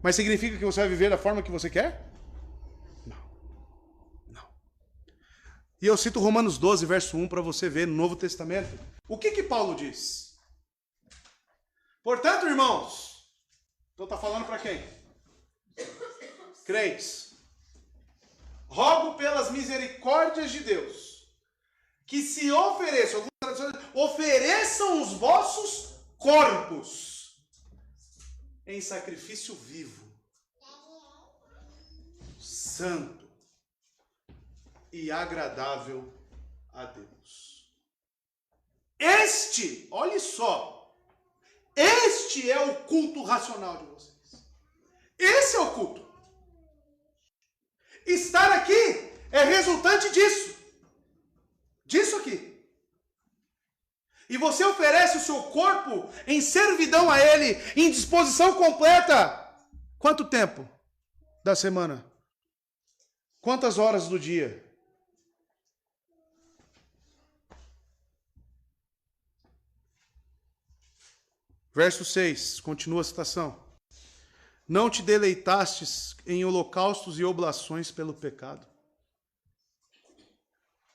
Mas significa que você vai viver da forma que você quer? Não. E eu cito Romanos 12, verso 1, para você ver no Novo Testamento. O que Paulo diz? Portanto, irmãos, então está falando para quem? Crentes. Rogo pelas misericórdias de Deus, que se ofereçam, ofereçam os vossos corpos em sacrifício vivo, santo e agradável a Deus. Olhe só, este é o culto racional de vocês. Esse é o culto. Estar aqui é resultante disso. Disso aqui. E você oferece o seu corpo em servidão a Ele, em disposição completa. Quanto tempo da semana? Quantas horas do dia? Verso 6, continua a citação. Não te deleitastes em holocaustos e oblações pelo pecado.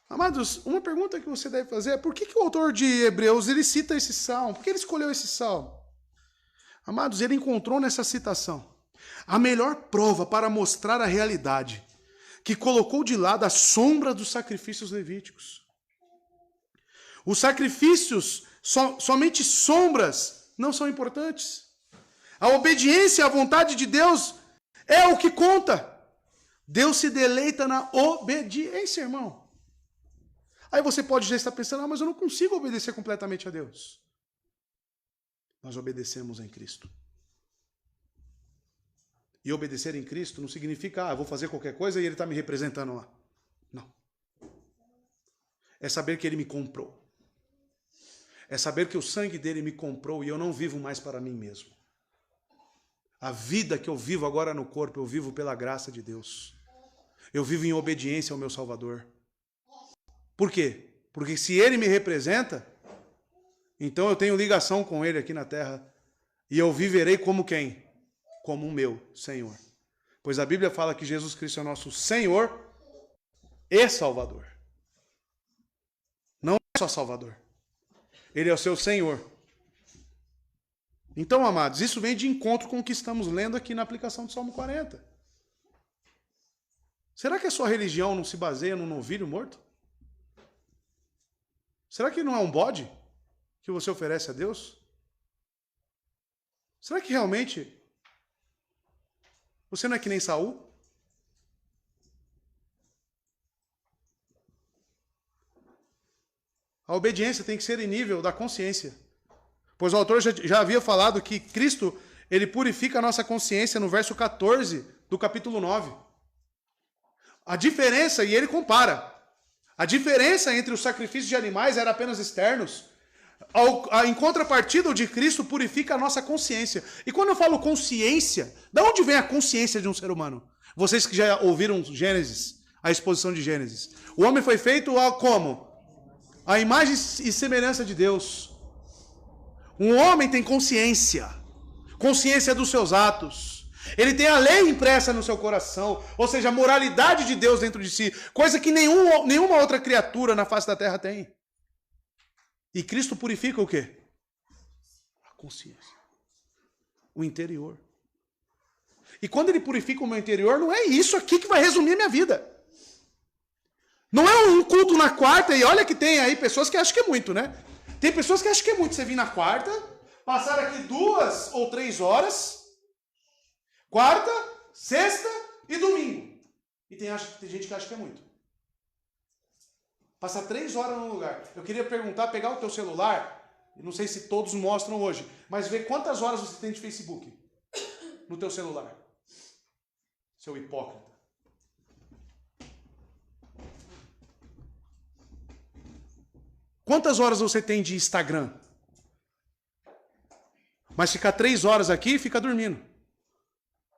Amados, uma pergunta que você deve fazer é por que o autor de Hebreus ele cita esse salmo? Por que ele escolheu esse salmo? Amados, ele encontrou nessa citação a melhor prova para mostrar a realidade que colocou de lado a sombra dos sacrifícios levíticos. Os sacrifícios, somente sombras, não são importantes. A obediência à vontade de Deus é o que conta. Deus se deleita na obediência, irmão. Aí você pode já estar pensando, mas eu não consigo obedecer completamente a Deus. Nós obedecemos em Cristo. E obedecer em Cristo não significa, eu vou fazer qualquer coisa e ele está me representando lá. Não. É saber que ele me comprou. É saber que o sangue dele me comprou e eu não vivo mais para mim mesmo. A vida que eu vivo agora no corpo, eu vivo pela graça de Deus. Eu vivo em obediência ao meu Salvador. Por quê? Porque se ele me representa, então eu tenho ligação com ele aqui na terra e eu viverei como quem? Como o meu Senhor. Pois a Bíblia fala que Jesus Cristo é o nosso Senhor e Salvador. Não é só Salvador. Ele é o seu Senhor. Então, amados, isso vem de encontro com o que estamos lendo aqui na aplicação do Salmo 40. Será que a sua religião não se baseia num novilho morto? Será que não é um bode que você oferece a Deus? Será que realmente você não é que nem Saul? A obediência tem que ser em nível da consciência. Pois o autor já havia falado que Cristo, ele purifica a nossa consciência no verso 14 do capítulo 9. A diferença, e ele compara, a diferença entre os sacrifícios de animais era apenas externos. Em contrapartida, o de Cristo purifica a nossa consciência. E quando eu falo consciência, de onde vem a consciência de um ser humano? Vocês que já ouviram Gênesis, a exposição de Gênesis. O homem foi feito como? A imagem e semelhança de Deus. Um homem tem consciência. Consciência dos seus atos. Ele tem a lei impressa no seu coração. Ou seja, a moralidade de Deus dentro de si. Coisa que nenhuma outra criatura na face da terra tem. E Cristo purifica o quê? A consciência. O interior. E quando ele purifica o meu interior, não é isso aqui que vai resumir a minha vida. Não é um culto na quarta, e olha que tem aí pessoas que acham que é muito, né? Tem pessoas que acham que é muito você vir na quarta, passar aqui 2 ou 3 horas, quarta, sexta e domingo. E tem gente que acha que é muito. Passar 3 horas num lugar. Eu queria perguntar, pegar o teu celular, não sei se todos mostram hoje, mas ver quantas horas você tem de Facebook no teu celular. Seu hipócrita. Quantas horas você tem de Instagram? Mas ficar 3 horas aqui, fica dormindo.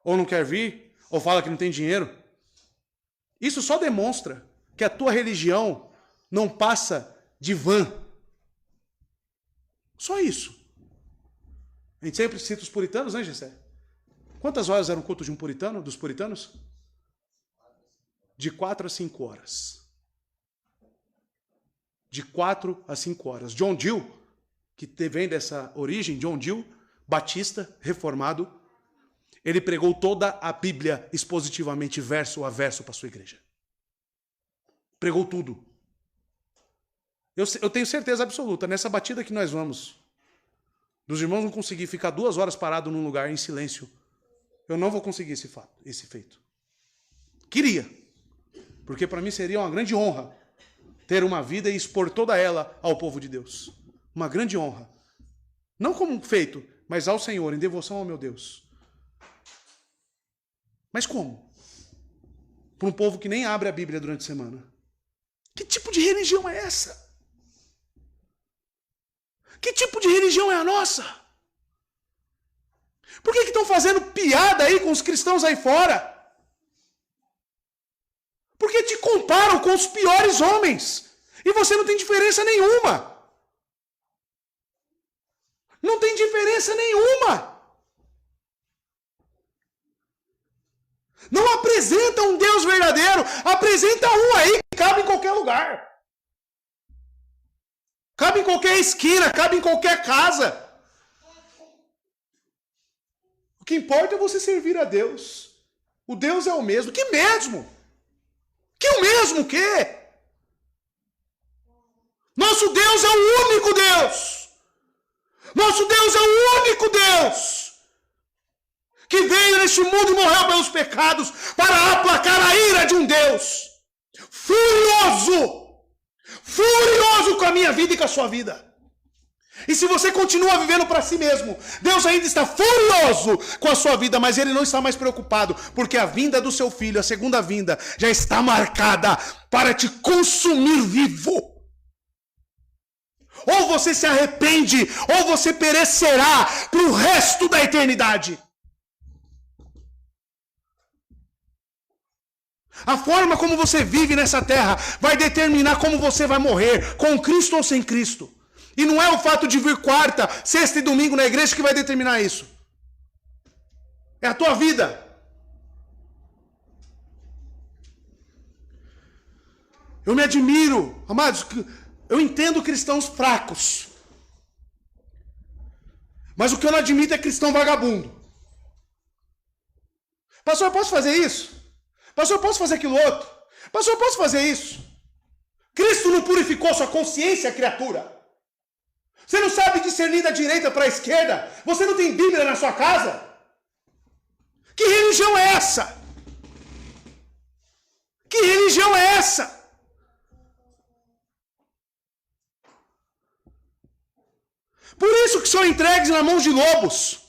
Ou não quer vir, ou fala que não tem dinheiro. Isso só demonstra que a tua religião não passa de vã. Só isso. A gente sempre cita os puritanos, né, Gessé? Quantas horas era o culto de um puritano, dos puritanos? De 4 a 5 horas. De 4 a 5 horas. John Gill, que vem dessa origem, John Gill, batista, reformado, ele pregou toda a Bíblia expositivamente, verso a verso, para a sua igreja. Pregou tudo. Eu tenho certeza absoluta, nessa batida que nós vamos, dos irmãos não conseguir ficar 2 horas parado num lugar em silêncio, eu não vou conseguir esse feito. Queria, porque para mim seria uma grande honra ter uma vida e expor toda ela ao povo de Deus. Uma grande honra. Não como feito, mas ao Senhor, em devoção ao meu Deus. Mas como? Para um povo que nem abre a Bíblia durante a semana. Que tipo de religião é essa? Que tipo de religião é a nossa? Por que estão fazendo piada aí com os cristãos aí fora? Porque te comparam com os piores homens. E você não tem diferença nenhuma. Não tem diferença nenhuma. Não apresenta um Deus verdadeiro. Apresenta um aí que cabe em qualquer lugar. Cabe em qualquer esquina, cabe em qualquer casa. O que importa é você servir a Deus. O Deus é o mesmo. Que mesmo? Que o mesmo o quê? Nosso Deus é o único Deus. Nosso Deus é o único Deus que veio neste mundo e morreu pelos pecados para aplacar a ira de um Deus furioso com a minha vida e com a sua vida. E se você continua vivendo para si mesmo, Deus ainda está furioso com a sua vida, mas Ele não está mais preocupado, porque a vinda do seu filho, a segunda vinda, já está marcada para te consumir vivo. Ou você se arrepende, ou você perecerá para o resto da eternidade. A forma como você vive nessa terra vai determinar como você vai morrer, com Cristo ou sem Cristo. E não é o fato de vir quarta, sexta e domingo na igreja que vai determinar isso. É a tua vida. Eu me admiro, amados, eu entendo cristãos fracos. Mas o que eu não admito é cristão vagabundo. Pastor, eu posso fazer isso? Pastor, eu posso fazer aquilo outro? Pastor, eu posso fazer isso? Cristo não purificou sua consciência, criatura? Você não sabe discernir da direita para a esquerda? Você não tem Bíblia na sua casa? Que religião é essa? Que religião é essa? Por isso que são entregues na mão de lobos.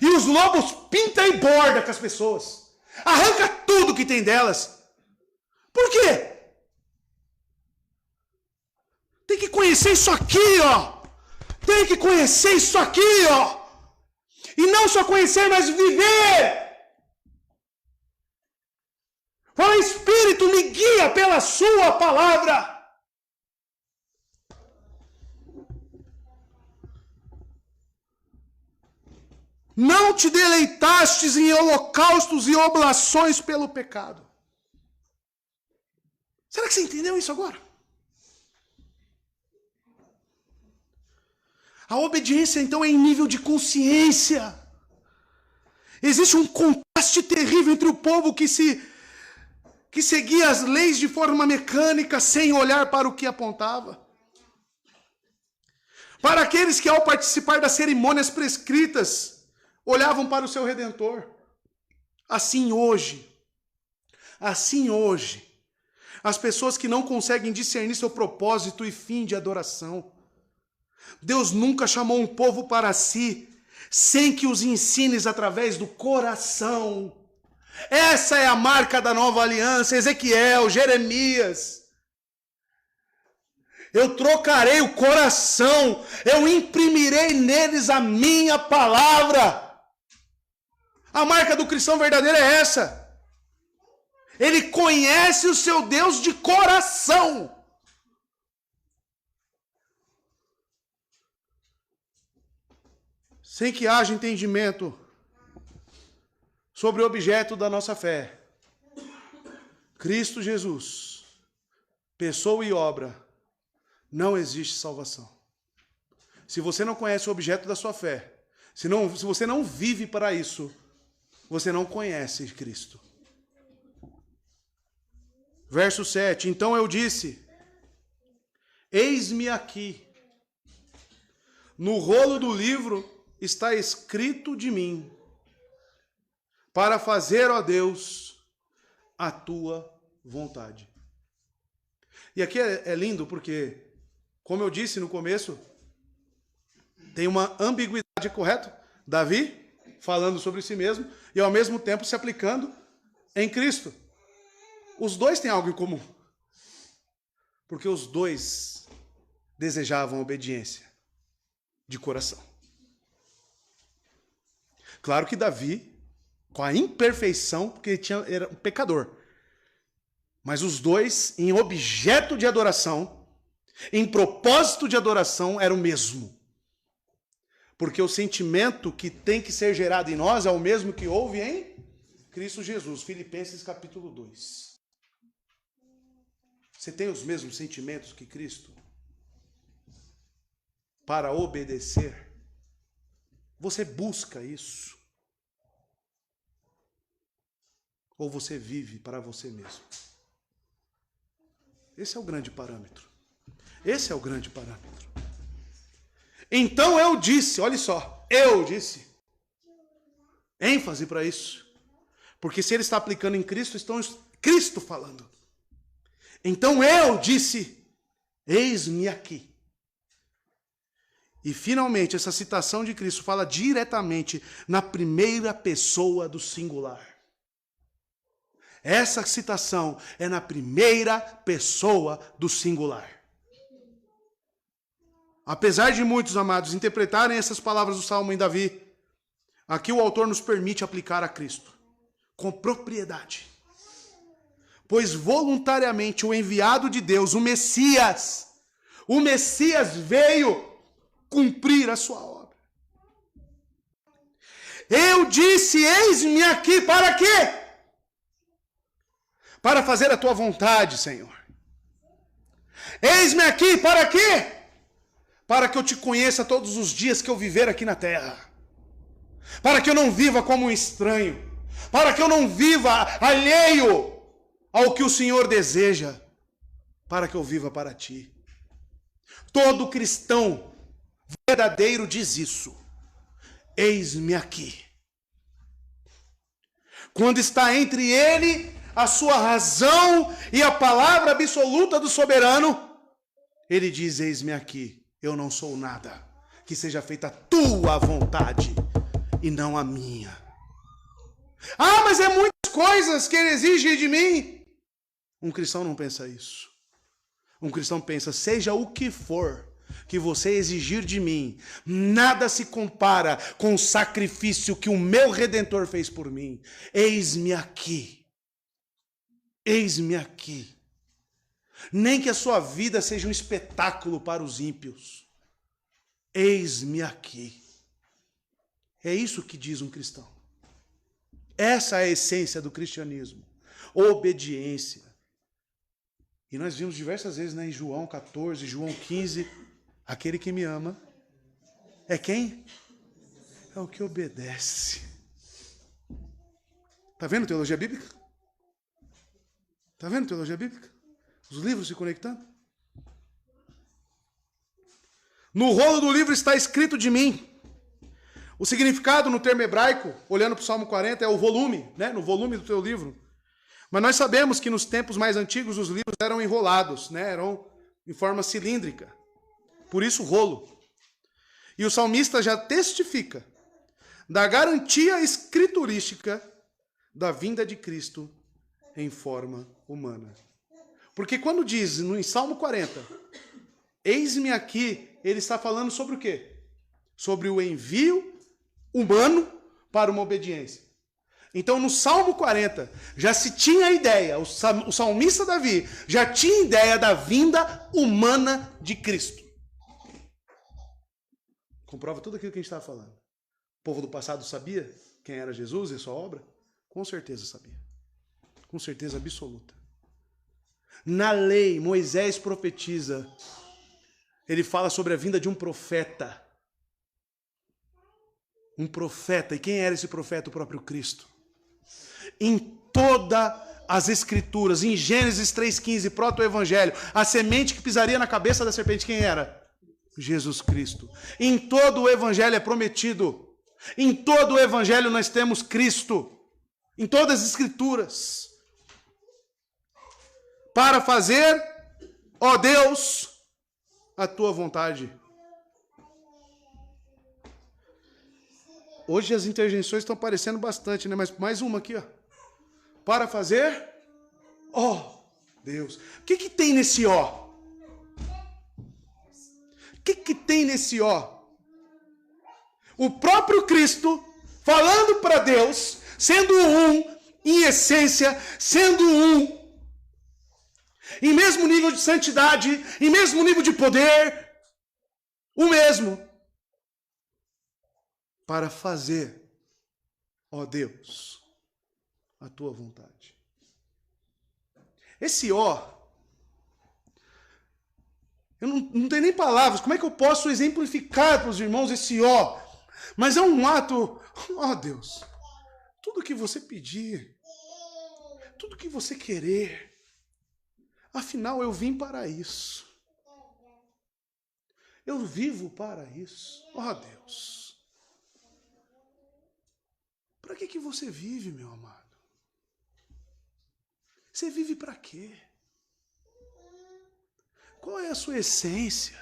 E os lobos pintam e bordam com as pessoas. Arranca tudo que tem delas. Por quê? Tem que conhecer isso aqui, ó. Tem que conhecer isso aqui, ó. E não só conhecer, mas viver. Fala, Espírito, me guia pela sua palavra. Não te deleitastes em holocaustos e oblações pelo pecado. Será que você entendeu isso agora? A obediência, então, é em nível de consciência. Existe um contraste terrível entre o povo que seguia as leis de forma mecânica, sem olhar para o que apontava. Para aqueles que, ao participar das cerimônias prescritas, olhavam para o seu Redentor. Assim hoje, as pessoas que não conseguem discernir seu propósito e fim de adoração. Deus nunca chamou um povo para si, sem que os ensines através do coração. Essa é a marca da nova aliança, Ezequiel, Jeremias. Eu trocarei o coração, eu imprimirei neles a minha palavra. A marca do cristão verdadeiro é essa. Ele conhece o seu Deus de coração. Sem que haja entendimento sobre o objeto da nossa fé, Cristo Jesus, pessoa e obra, não existe salvação. Se você não conhece o objeto da sua fé, se você não vive para isso, você não conhece Cristo. Verso 7, então eu disse, eis-me aqui, no rolo do livro está escrito de mim, para fazer, ó Deus, a tua vontade. E aqui é lindo porque, como eu disse no começo, tem uma ambiguidade, correto? Davi falando sobre si mesmo e ao mesmo tempo se aplicando em Cristo. Os dois têm algo em comum. Porque os dois desejavam obediência de coração. Claro que Davi, com a imperfeição, porque ele era um pecador. Mas os dois, em objeto de adoração, em propósito de adoração, era o mesmo. Porque o sentimento que tem que ser gerado em nós é o mesmo que houve em Cristo Jesus. Filipenses capítulo 2. Você tem os mesmos sentimentos que Cristo? Para obedecer. Você busca isso? Ou você vive para você mesmo? Esse é o grande parâmetro. Esse é o grande parâmetro. Então eu disse, olha só, eu disse. ênfase para isso. Porque se ele está aplicando em Cristo, está Cristo falando. Então eu disse, eis-me aqui. E finalmente essa citação de Cristo fala diretamente na primeira pessoa do singular. Essa citação é na primeira pessoa do singular. Apesar de muitos, amados, interpretarem essas palavras do Salmo em Davi, aqui o autor nos permite aplicar a Cristo com propriedade. Pois voluntariamente o enviado de Deus, o Messias veio cumprir a sua obra. Eu disse, eis-me aqui, para quê? Para fazer a tua vontade, Senhor. Eis-me aqui, para quê? Para que eu te conheça todos os dias que eu viver aqui na terra. Para que eu não viva como um estranho. Para que eu não viva alheio ao que o Senhor deseja. Para que eu viva para ti. Todo cristão verdadeiro diz isso. Eis-me aqui. Quando está entre ele, a sua razão e a palavra absoluta do soberano, ele diz, eis-me aqui, eu não sou nada, que seja feita a tua vontade e não a minha. Ah, mas é muitas coisas que ele exige de mim. Um cristão não pensa isso. Um cristão pensa, seja o que for que você exigir de mim, nada se compara com o sacrifício que o meu Redentor fez por mim. Eis-me aqui. Eis-me aqui. Nem que a sua vida seja um espetáculo para os ímpios. Eis-me aqui. É isso que diz um cristão. Essa é a essência do cristianismo. Obediência. E nós vimos diversas vezes, né, em João 14, João 15, aquele que me ama é quem? É o que obedece. Está vendo teologia bíblica? Está vendo teologia bíblica? Os livros se conectando? No rolo do livro está escrito de mim. O significado no termo hebraico, olhando para o Salmo 40, é o volume, né? No volume do teu livro. Mas nós sabemos que nos tempos mais antigos os livros eram enrolados, né? Eram em forma cilíndrica. Por isso rolo. E o salmista já testifica da garantia escriturística da vinda de Cristo em forma humana. Porque quando diz em Salmo 40, eis-me aqui, ele está falando sobre o quê? Sobre o envio humano para uma obediência. Então no Salmo 40 já se tinha a ideia, o salmista Davi já tinha ideia da vinda humana de Cristo. Comprova tudo aquilo que a gente estava falando. O povo do passado sabia quem era Jesus e sua obra? Com certeza sabia. Com certeza absoluta. Na lei, Moisés profetiza. Ele fala sobre a vinda de um profeta. Um profeta. E quem era esse profeta? O próprio Cristo. Em todas as escrituras, em Gênesis 3,15, proto-evangelho, a semente que pisaria na cabeça da serpente, quem era? Jesus Cristo. Em todo o evangelho é prometido. Em todo o evangelho nós temos Cristo. Em todas as escrituras. Para fazer, ó Deus, a tua vontade. Hoje as interjeições estão aparecendo bastante, né? Mas mais uma aqui, ó. Para fazer, ó Deus. O que tem nesse ó? O que tem nesse ó? O próprio Cristo falando para Deus, sendo um, em essência, sendo um, em mesmo nível de santidade, em mesmo nível de poder, o mesmo. Para fazer, ó Deus, a tua vontade. Esse ó, eu não tenho nem palavras, como é que eu posso exemplificar para os irmãos esse ó? Mas é um ato, ó Deus, tudo que você pedir, tudo que você querer, afinal eu vim para isso. Eu vivo para isso, ó Deus. Para que você vive, meu amado? Você vive para quê? Qual é a sua essência?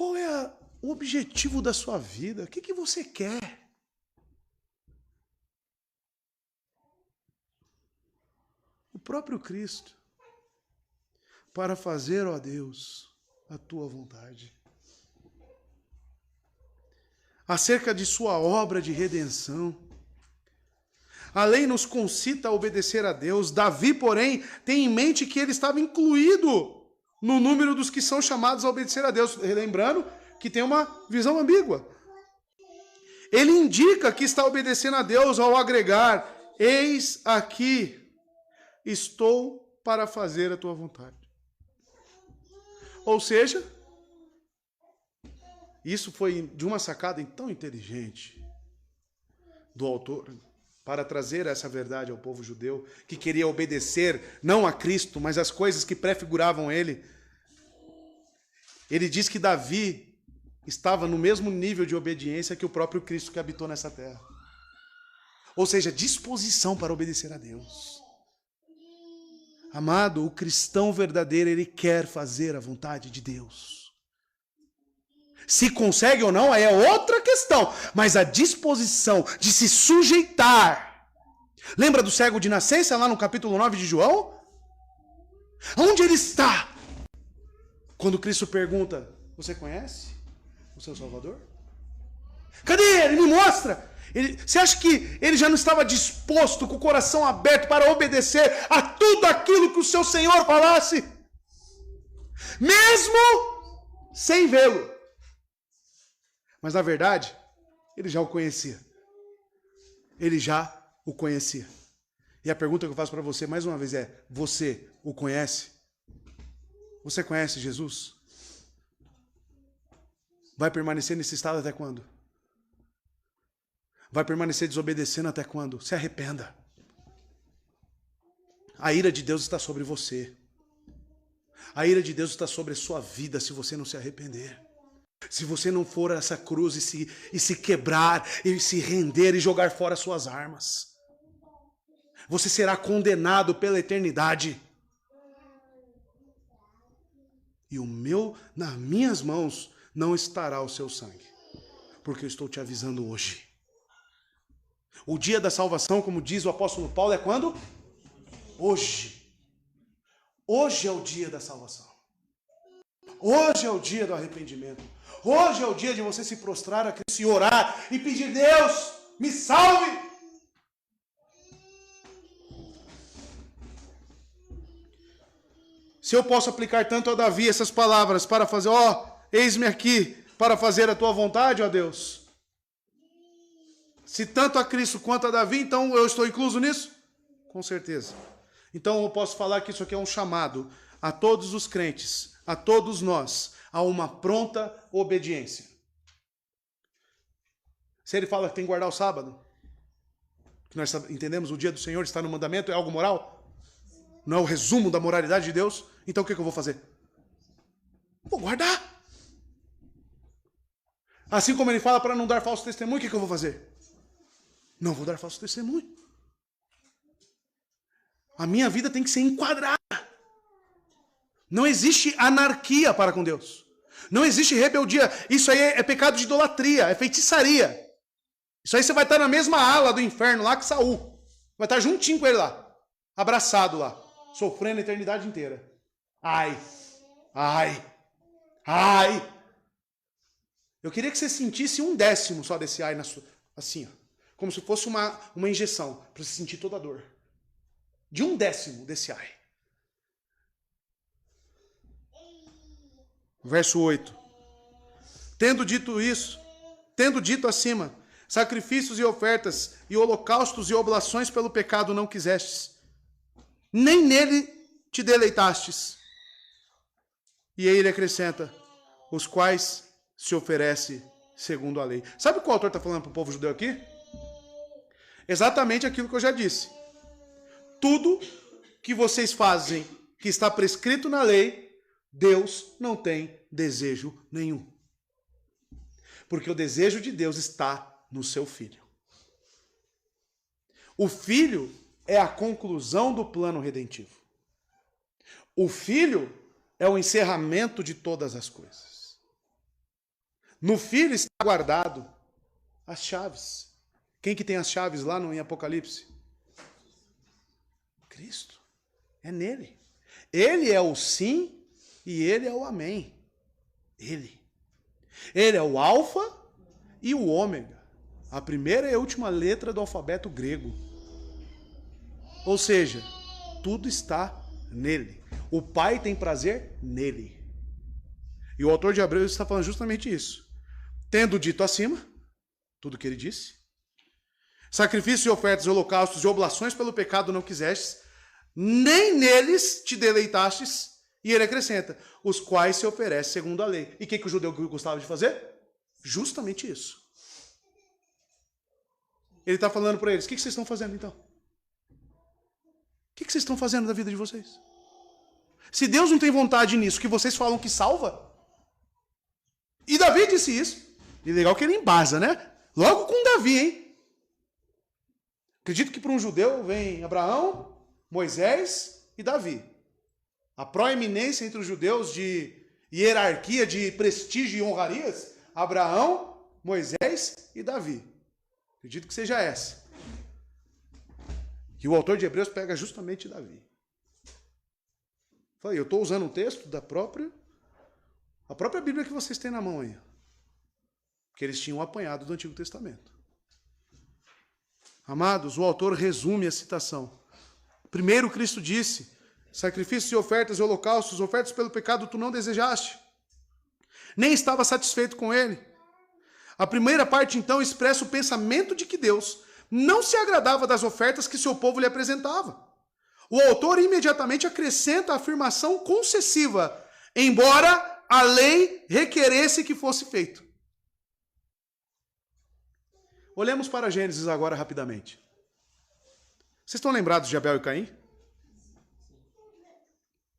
Qual é o objetivo da sua vida? O que você quer? O próprio Cristo, para fazer, ó Deus, a tua vontade. Acerca de sua obra de redenção. A lei nos concita a obedecer a Deus. Davi, porém, tem em mente que ele estava incluído no número dos que são chamados a obedecer a Deus. Lembrando que tem uma visão ambígua. Ele indica que está obedecendo a Deus ao agregar: eis aqui, estou para fazer a tua vontade. Ou seja, isso foi de uma sacada tão inteligente do autor, para trazer essa verdade ao povo judeu, que queria obedecer não a Cristo, mas às coisas que prefiguravam ele. Ele diz que Davi estava no mesmo nível de obediência que o próprio Cristo que habitou nessa terra. Ou seja, disposição para obedecer a Deus. Amado, o cristão verdadeiro, ele quer fazer a vontade de Deus. Se consegue ou não, aí é outra questão. Mas a disposição de se sujeitar. Lembra do cego de nascença, lá no capítulo 9 de João? Onde ele está? Quando Cristo pergunta: você conhece o seu Salvador? Cadê ele? Me mostra! Você acha que ele já não estava disposto, com o coração aberto, para obedecer a tudo aquilo que o seu Senhor falasse? Mesmo sem vê-lo. Mas na verdade, ele já o conhecia. Ele já o conhecia. E a pergunta que eu faço para você mais uma vez é: você o conhece? Você conhece Jesus? Vai permanecer nesse estado até quando? Vai permanecer desobedecendo até quando? Se arrependa. A ira de Deus está sobre você. A ira de Deus está sobre a sua vida se você não se arrepender. Se você não for a essa cruz e se quebrar, e se render e jogar fora suas armas. Você será condenado pela eternidade. E nas minhas mãos não estará o seu sangue. Porque eu estou te avisando hoje. O dia da salvação, como diz o apóstolo Paulo, é quando? Hoje. Hoje é o dia da salvação. Hoje é o dia do arrependimento. Hoje é o dia de você se prostrar a Cristo e orar e pedir: Deus, me salve. Se eu posso aplicar tanto a Davi essas palavras para fazer: eis-me aqui para fazer a tua vontade, ó Deus. Se tanto a Cristo quanto a Davi, então eu estou incluso nisso? Com certeza. Então eu posso falar que isso aqui é um chamado a todos os crentes, a todos nós, a uma pronta obediência. Se ele fala que tem que guardar o sábado, que nós entendemos o dia do Senhor está no mandamento, é algo moral? Não é o resumo da moralidade de Deus? Então o que eu vou fazer? Vou guardar. Assim como ele fala para não dar falso testemunho, o que eu vou fazer? Não vou dar falso testemunho. A minha vida tem que ser enquadrada. Não existe anarquia para com Deus. Não existe rebeldia. Isso aí é pecado de idolatria, é feitiçaria. Isso aí você vai estar na mesma ala do inferno lá que Saul. Vai estar juntinho com ele lá. Abraçado lá. Sofrendo a eternidade inteira. Ai. Ai. Ai. Eu queria que você sentisse 1/10 só desse ai na sua... Assim, ó. Como se fosse uma injeção. Para você sentir toda a dor. De 1/10 desse ai. Verso 8. Tendo dito acima, sacrifícios e ofertas, e holocaustos e oblações pelo pecado não quisestes, nem nele te deleitastes. E aí ele acrescenta: os quais se oferece segundo a lei. Sabe o que o autor está falando para o povo judeu aqui? Exatamente aquilo que eu já disse. Tudo que vocês fazem que está prescrito na lei, Deus não tem desejo nenhum. Porque o desejo de Deus está no seu Filho. O Filho é a conclusão do plano redentivo. O Filho é o encerramento de todas as coisas. No Filho está guardado as chaves. Quem que tem as chaves lá em Apocalipse? Cristo. É nele. Ele é o sim e ele é o amém. Ele. Ele é o alfa e o ômega. A primeira e a última letra do alfabeto grego. Ou seja, tudo está nele. O Pai tem prazer nele. E o autor de Hebreus está falando justamente isso. Tendo dito acima, tudo que ele disse, sacrifícios e ofertas, holocaustos e oblações pelo pecado não quisestes, nem neles te deleitastes, e ele acrescenta, os quais se oferecem segundo a lei. E o que o judeu gostava de fazer? Justamente isso. Ele está falando para eles, o que vocês estão fazendo então? O que vocês estão fazendo da vida de vocês? Se Deus não tem vontade nisso, que vocês falam que salva, e Davi disse isso, e legal que ele embasa, né? Logo com Davi, hein? Acredito que para um judeu vem Abraão, Moisés e Davi. A proeminência entre os judeus de hierarquia, de prestígio e honrarias, Abraão, Moisés e Davi. Acredito que seja essa. E o autor de Hebreus pega justamente Davi. Falei, eu estou usando um texto a própria Bíblia que vocês têm na mão aí. Que eles tinham apanhado do Antigo Testamento. Amados, o autor resume a citação. Primeiro, Cristo disse, sacrifícios e ofertas e holocaustos, ofertas pelo pecado tu não desejaste. Nem estava satisfeito com ele. A primeira parte, então, expressa o pensamento de que Deus não se agradava das ofertas que seu povo lhe apresentava. O autor imediatamente acrescenta a afirmação concessiva, embora a lei requeresse que fosse feito. Olhemos para Gênesis agora rapidamente. Vocês estão lembrados de Abel e Caim?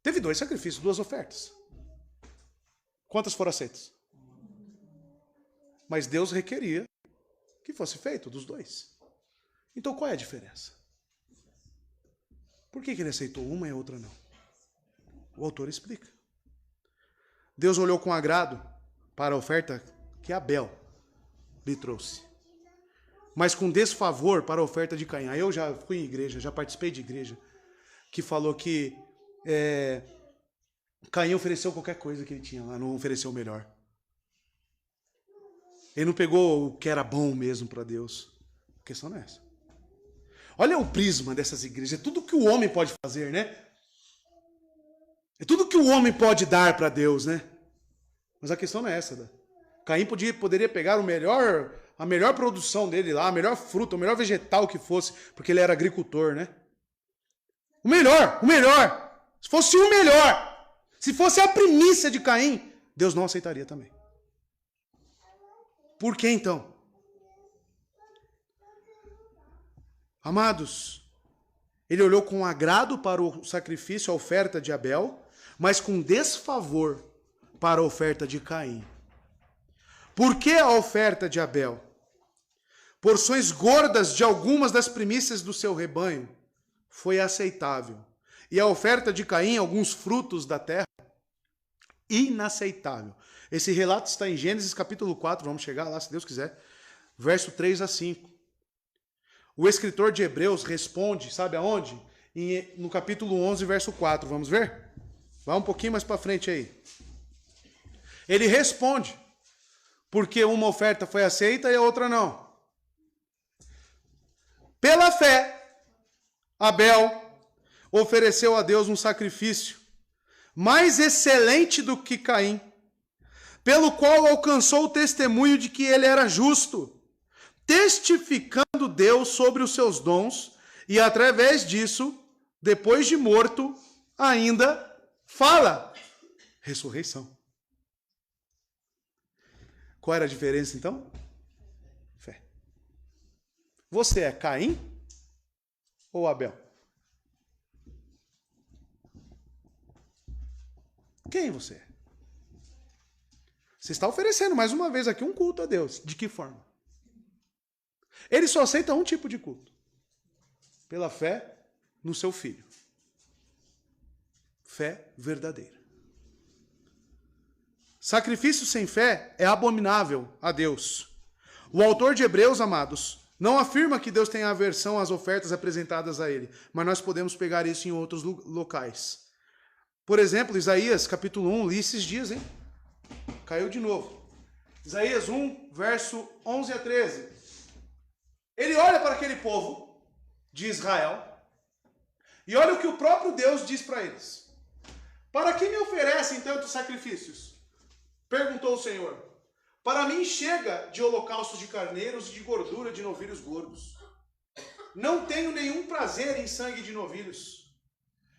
Teve 2 sacrifícios, 2 ofertas. Quantas foram aceitas? Mas Deus requeria que fosse feito dos 2. Então qual é a diferença? Por que ele aceitou uma e a outra não? O autor explica. Deus olhou com agrado para a oferta que Abel lhe trouxe, mas com desfavor para a oferta de Caim. Aí eu já fui em igreja, já participei de igreja, que falou que Caim ofereceu qualquer coisa que ele tinha lá, não ofereceu o melhor. Ele não pegou o que era bom mesmo para Deus. A questão não é essa. Olha o prisma dessas igrejas. É tudo que o homem pode fazer, né? É tudo que o homem pode dar para Deus, né? Mas a questão não é essa. Né? Caim poderia pegar a melhor produção dele lá, a melhor fruta, o melhor vegetal que fosse, porque ele era agricultor, né? O melhor. Se fosse o melhor, se fosse a primícia de Caim, Deus não aceitaria também. Por que então? Amados, ele olhou com agrado para o sacrifício, a oferta de Abel, mas com desfavor para a oferta de Caim. Por que a oferta de Abel? Porções gordas de algumas das primícias do seu rebanho foi aceitável. E a oferta de Caim, alguns frutos da terra, inaceitável. Esse relato está em Gênesis capítulo 4, vamos chegar lá se Deus quiser, verso 3 a 5. O escritor de Hebreus responde, sabe aonde? No capítulo 11, verso 4, vamos ver? Vai um pouquinho mais para frente aí. Ele responde, porque uma oferta foi aceita e a outra não. Pela fé, Abel ofereceu a Deus um sacrifício mais excelente do que Caim, pelo qual alcançou o testemunho de que ele era justo, testificando Deus sobre os seus dons, e através disso, depois de morto, ainda fala. Ressurreição. Qual era a diferença então? Fé. Você é Caim ou Abel? Quem você é? Você está oferecendo mais uma vez aqui um culto a Deus. De que forma? Ele só aceita um tipo de culto. Pela fé no seu Filho. Fé verdadeira. Sacrifício sem fé é abominável a Deus. O autor de Hebreus, amados, não afirma que Deus tem aversão às ofertas apresentadas a ele, mas nós podemos pegar isso em outros locais. Por exemplo, Isaías capítulo 1, li esses dias, hein? Caiu de novo. Isaías 1, verso 11 a 13. Ele olha para aquele povo de Israel e olha o que o próprio Deus diz para eles. Para que me oferecem tantos sacrifícios? Perguntou o Senhor. Para mim chega de holocaustos de carneiros e de gordura de novilhos gordos. Não tenho nenhum prazer em sangue de novilhos,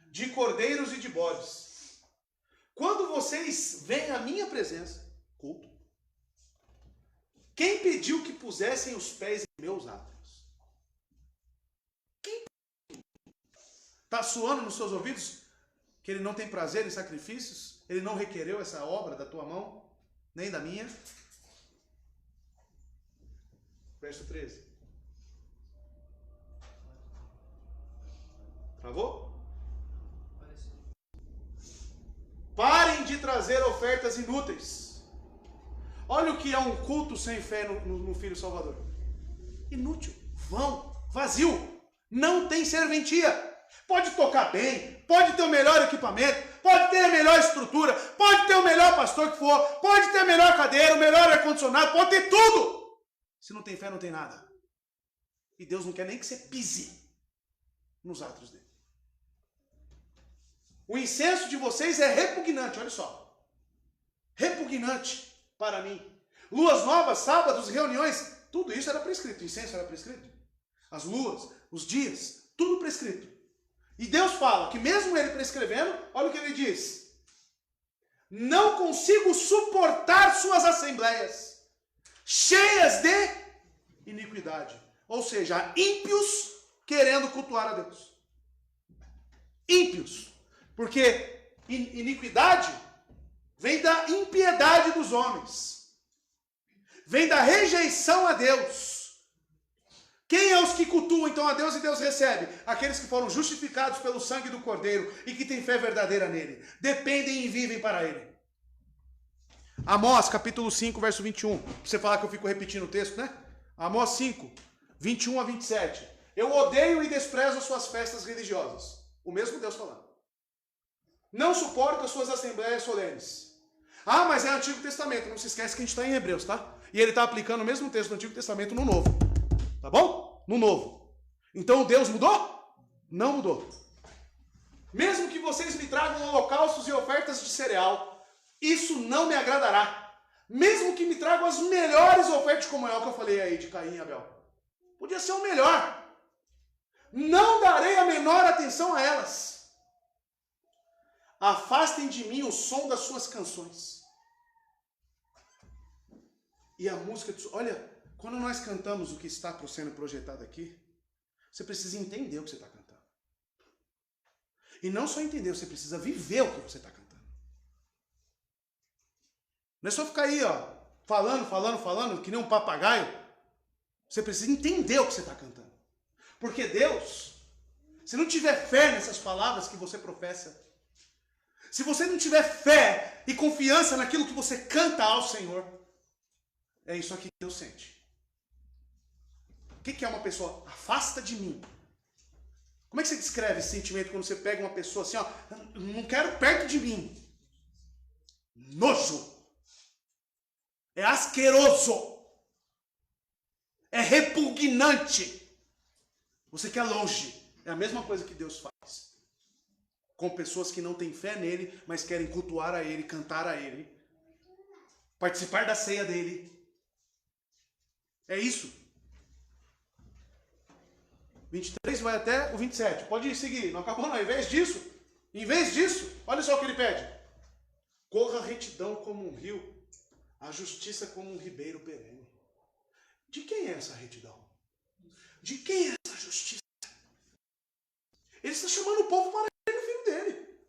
de cordeiros e de bodes. Quando vocês vêm à minha presença, culto, quem pediu que pusessem os pés em meus átrios? Quem está suando nos seus ouvidos que ele não tem prazer em sacrifícios? Ele não requereu essa obra da tua mão, nem da minha? Verso 13. Travou? Parem de trazer ofertas inúteis. Olha o que é um culto sem fé no Filho Salvador. Inútil, vão, vazio, não tem serventia. Pode tocar bem, pode ter o melhor equipamento, pode ter a melhor estrutura, pode ter o melhor pastor que for, pode ter a melhor cadeira, o melhor ar-condicionado, pode ter tudo. Se não tem fé, não tem nada. E Deus não quer nem que você pise nos átrios dele. O incenso de vocês é repugnante, olha só. Repugnante para mim. Luas novas, sábados, reuniões, tudo isso era prescrito. O incenso era prescrito. As luas, os dias, tudo prescrito. E Deus fala que mesmo ele prescrevendo, olha o que ele diz. Não consigo suportar suas assembleias, cheias de iniquidade. Ou seja, ímpios querendo cultuar a Deus. Ímpios. Porque iniquidade vem da impiedade dos homens. Vem da rejeição a Deus. Quem é os que cultuam então a Deus e Deus recebe? Aqueles que foram justificados pelo sangue do Cordeiro e que têm fé verdadeira nele. Dependem e vivem para ele. Amós capítulo 5, verso 21. Pra você falar que eu fico repetindo o texto, né? Amós 5, 21 a 27. Eu odeio e desprezo as suas festas religiosas. O mesmo Deus falando. Não suporto as suas assembleias solenes. Ah, mas é Antigo Testamento. Não se esquece que a gente está em Hebreus, tá? E ele está aplicando o mesmo texto do Antigo Testamento no Novo. Tá bom? No Novo. Então Deus mudou? Não mudou. Mesmo que vocês me tragam holocaustos e ofertas de cereal, isso não me agradará. Mesmo que me tragam as melhores ofertas, como é o que eu falei aí de Caim e Abel. Podia ser o melhor. Não darei a menor atenção a elas. Afastem de mim o som das suas canções. E a música... Olha, quando nós cantamos o que está sendo projetado aqui, você precisa entender o que você está cantando. E não só entender, você precisa viver o que você está cantando. Não é só ficar aí, ó, falando, que nem um papagaio. Você precisa entender o que você está cantando. Porque Deus, se não tiver fé nessas palavras que você professa, se você não tiver fé e confiança naquilo que você canta ao Senhor, é isso aqui que Deus sente. O que é uma pessoa? Afasta de mim. Como é que você descreve esse sentimento quando você pega uma pessoa assim, ó, não quero perto de mim? Nojo. É asqueroso. É repugnante. Você quer longe. É a mesma coisa que Deus faz. Com pessoas que não têm fé nele, mas querem cultuar a ele, cantar a ele, participar da ceia dele. É isso. 23 vai até o 27. Pode seguir, não acabou não. Em vez disso, olha só o que ele pede. Corra a retidão como um rio, a justiça como um ribeiro perene. De quem é essa retidão? De quem é essa justiça? Ele está chamando o povo para ele no filho dele.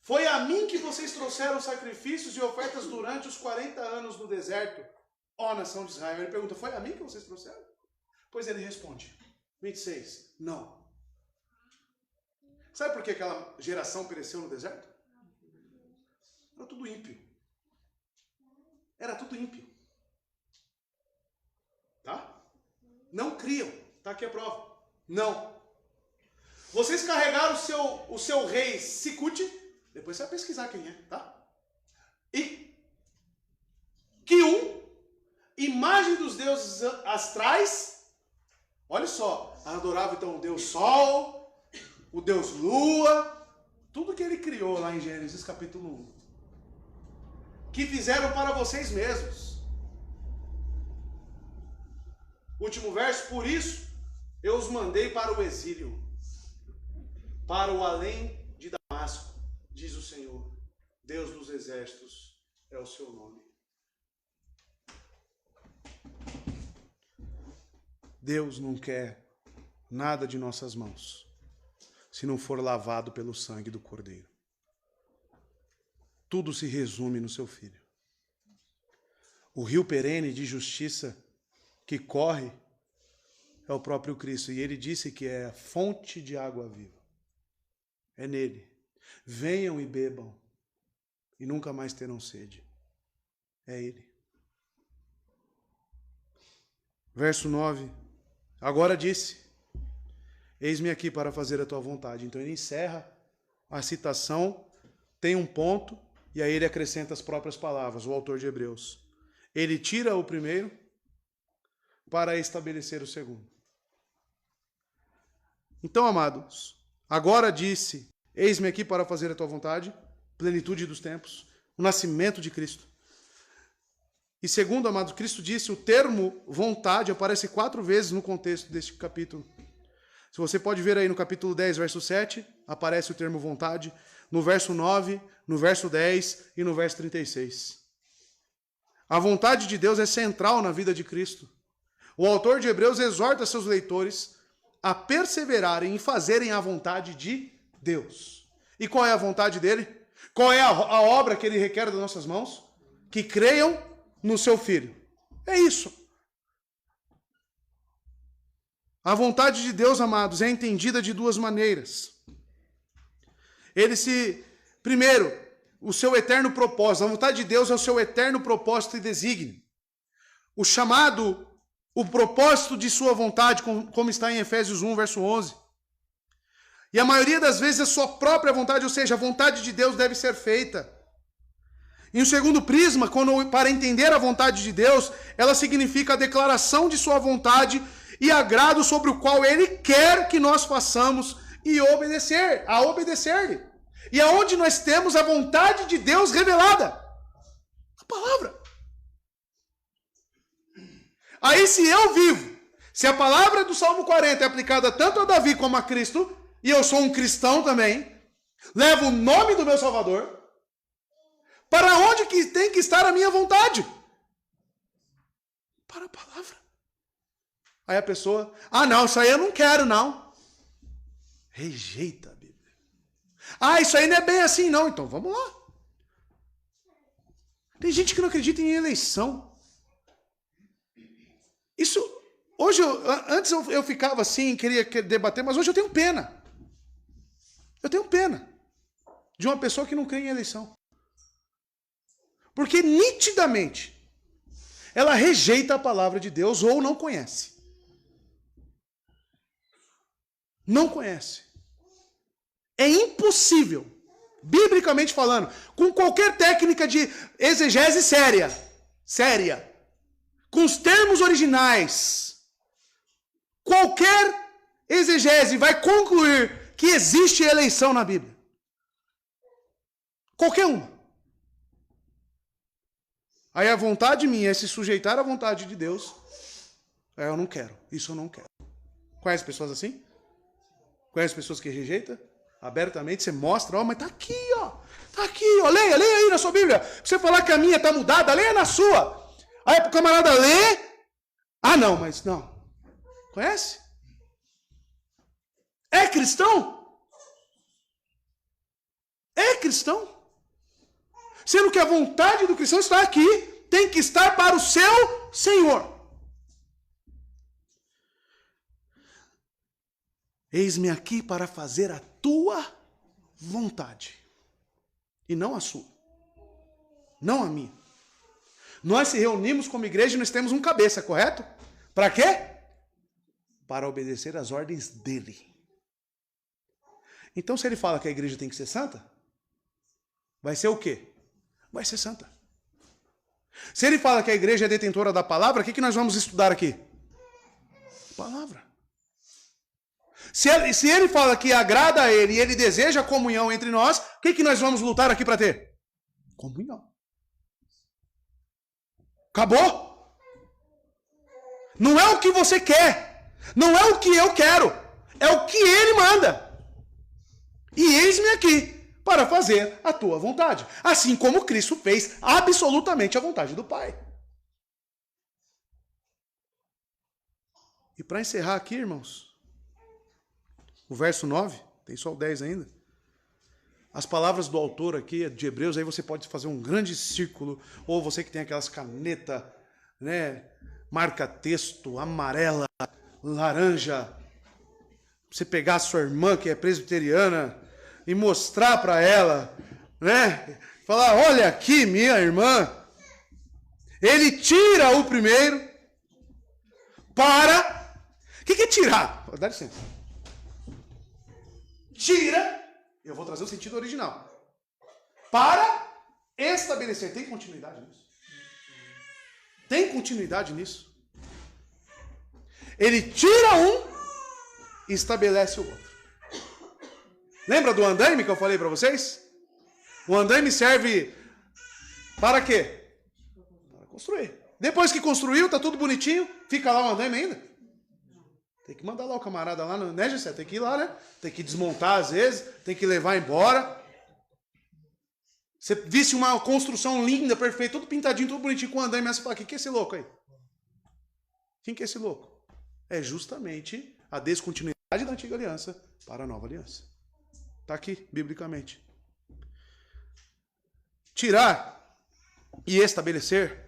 Foi a mim que vocês trouxeram sacrifícios e ofertas durante os 40 anos no deserto, ó nação de Israel. Ele pergunta, foi a mim que vocês trouxeram? Pois ele responde, 26, não. Sabe por que aquela geração pereceu no deserto? Era tudo ímpio. Era tudo ímpio. Tá? Não criam. Tá aqui a prova. Não. Vocês carregaram o seu rei Sicuti. Depois você vai pesquisar quem é, tá? E Kium, imagem dos deuses astrais. Olha só. Adorava então o deus Sol, o deus Lua. Tudo que ele criou lá em Gênesis capítulo 1. Que fizeram para vocês mesmos. Último verso. Por isso eu os mandei para o exílio, para o além de Damasco, diz o Senhor, Deus dos exércitos é o seu nome. Deus não quer nada de nossas mãos, se não for lavado pelo sangue do Cordeiro. Tudo se resume no seu Filho. O rio perene de justiça que corre é o próprio Cristo. E ele disse que é a fonte de água viva. É nele. Venham e bebam, e nunca mais terão sede. É ele. Verso 9. Agora disse: eis-me aqui para fazer a tua vontade. Então ele encerra a citação, tem um ponto, e aí ele acrescenta as próprias palavras, o autor de Hebreus. Ele tira o primeiro para estabelecer o segundo. Então, amados, agora disse: eis-me aqui para fazer a tua vontade, plenitude dos tempos, o nascimento de Cristo. E segundo, amados, Cristo disse, o termo vontade aparece 4 vezes no contexto deste capítulo. Se você pode ver aí no capítulo 10, verso 7, aparece o termo vontade, no verso 9, no verso 10 e no verso 36. A vontade de Deus é central na vida de Cristo. O autor de Hebreus exorta seus leitores a perseverarem e fazerem a vontade de Deus. E qual é a vontade dele? Qual é a obra que ele requer das nossas mãos? Que creiam no seu Filho. É isso. A vontade de Deus, amados, é entendida de 2 maneiras. Primeiro, o seu eterno propósito. A vontade de Deus é o seu eterno propósito e desígnio. O propósito de sua vontade, como está em Efésios 1, verso 11. E a maioria das vezes a sua própria vontade, ou seja, a vontade de Deus deve ser feita. Em um segundo prisma, para entender a vontade de Deus, ela significa a declaração de sua vontade e agrado sobre o qual ele quer que nós façamos e obedecer-lhe. E aonde nós temos a vontade de Deus revelada? A palavra. Aí se a palavra do Salmo 40 é aplicada tanto a Davi como a Cristo, e eu sou um cristão também, levo o nome do meu Salvador, para onde que tem que estar a minha vontade? Para a palavra. Aí a pessoa, não, isso aí eu não quero, não. Rejeita a Bíblia. Isso aí não é bem assim, não. Então vamos lá. Tem gente que não acredita em eleição. Antes eu ficava assim, queria debater, mas hoje eu tenho pena. Eu tenho pena de uma pessoa que não crê em eleição. Porque nitidamente ela rejeita a palavra de Deus ou não conhece. Não conhece. É impossível, biblicamente falando, com qualquer técnica de exegese séria, com os termos originais, qualquer exegese vai concluir que existe eleição na Bíblia. Qualquer uma. Aí a vontade minha é se sujeitar à vontade de Deus. Eu não quero. Isso eu não quero. Conhece pessoas assim? Conhece pessoas que rejeitam? Abertamente você mostra, mas tá aqui, ó. Tá aqui, ó. Leia aí na sua Bíblia. Você falar que a minha tá mudada, leia na sua. Aí o camarada lê. Não, mas não. Conhece? É cristão? É cristão? Sendo que a vontade do cristão está aqui, tem que estar para o seu Senhor. Eis-me aqui para fazer a tua vontade, e não a sua. não a minha. Nós se reunimos como igreja e nós temos um cabeça, correto? Para quê? Para obedecer às ordens dele. Então, se ele fala que a igreja tem que ser santa, vai ser o quê? Vai ser santa. Se ele fala que a igreja é detentora da palavra, o que nós vamos estudar aqui? Palavra. Se ele fala que agrada a ele e ele deseja comunhão entre nós, o que nós vamos lutar aqui para ter? Comunhão. Acabou? Não é o que você quer. Não é o que eu quero. É o que ele manda. E eis-me aqui para fazer a tua vontade. Assim como Cristo fez absolutamente a vontade do Pai. E para encerrar aqui, irmãos, o verso 9, tem só o 10 ainda. As palavras do autor aqui de Hebreus, aí você pode fazer um grande círculo, ou você que tem aquelas canetas, né, marca-texto, amarela, laranja, você pegar a sua irmã que é presbiteriana e mostrar para ela, né, falar, olha aqui minha irmã, ele tira o primeiro para... O que é tirar? Dá licença. Tira, eu vou trazer o sentido original. Para estabelecer. Tem continuidade nisso? Tem continuidade nisso? Ele tira um e estabelece o outro. Lembra do andaime que eu falei para vocês? O andaime serve para quê? Para construir. Depois que construiu, tá tudo bonitinho, fica lá o andaime ainda? Tem que mandar lá o camarada lá, né, Gessé? Tem que ir lá, né? Tem que desmontar às vezes, tem que levar embora. Você visse uma construção linda, perfeita, tudo pintadinho, tudo bonitinho, com andaime, você fala, quem que é esse louco aí? Quem que é esse louco? É justamente a descontinuidade da antiga aliança para a nova aliança. Está aqui, biblicamente. Tirar e estabelecer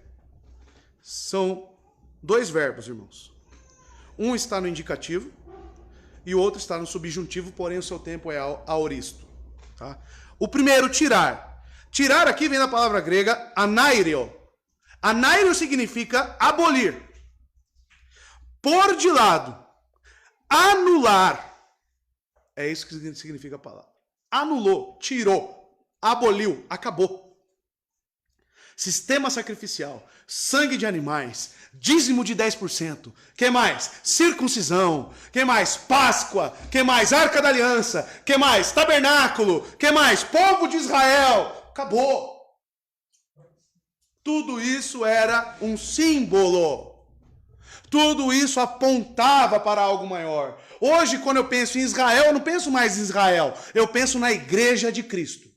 são dois verbos, irmãos. Um está no indicativo e o outro está no subjuntivo, porém o seu tempo é aoristo. Tá? O primeiro, tirar. Tirar aqui vem da palavra grega anairio. Anairio significa abolir, pôr de lado, anular. É isso que significa a palavra. Anulou, tirou, aboliu, acabou. Sistema sacrificial, sangue de animais, dízimo de 10%. Que mais? Circuncisão. Que mais? Páscoa. Que mais? Arca da Aliança. Que mais? Tabernáculo. Que mais? Povo de Israel. Acabou. Tudo isso era um símbolo. Tudo isso apontava para algo maior. Hoje, quando eu penso em Israel, eu não penso mais em Israel. Eu penso na igreja de Cristo.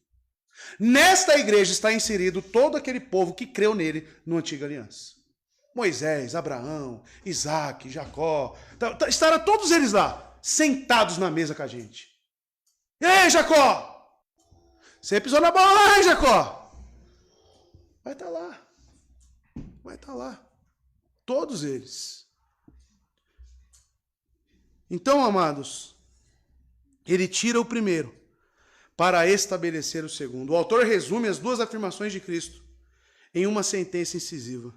Nesta igreja está inserido todo aquele povo que creu nele na antiga aliança. Moisés, Abraão, Isaac, Jacó. Estarão todos eles lá, sentados na mesa com a gente. Ei, Jacó! Você pisou na bola, hein, Jacó? Vai estar lá. Vai estar lá. Todos eles. Então, amados, ele tira o primeiro para estabelecer o segundo. O autor resume as duas afirmações de Cristo em uma sentença incisiva.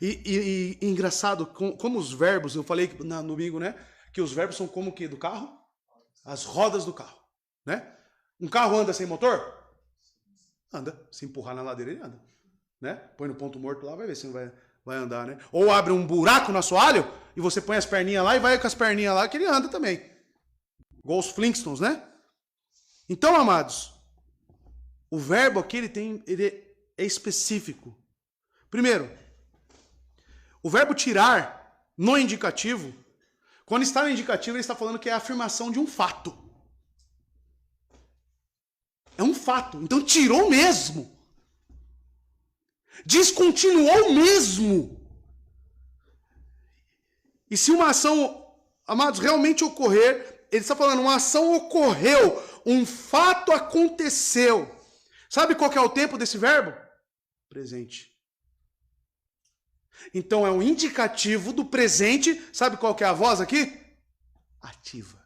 E engraçado, como os verbos, eu falei no domingo, né? Que os verbos são como o quê? Do carro? As rodas do carro, né? Um carro anda sem motor? Anda. Se empurrar na ladeira, ele anda. Né? Põe no ponto morto lá, vai ver se não vai andar, né? Ou abre um buraco no assoalho e você põe as perninhas lá e vai com as perninhas lá que ele anda também. Igual os Flintstones, né? Então, amados, o verbo aqui ele é específico. Primeiro, o verbo tirar no indicativo, quando está no indicativo, ele está falando que é a afirmação de um fato. É um fato. Então, tirou mesmo. Descontinuou mesmo. E se uma ação, amados, realmente ocorrer, ele está falando, uma ação ocorreu, um fato aconteceu. Sabe qual que é o tempo desse verbo? Presente. Então é um indicativo do presente. Sabe qual que é a voz aqui? Ativa.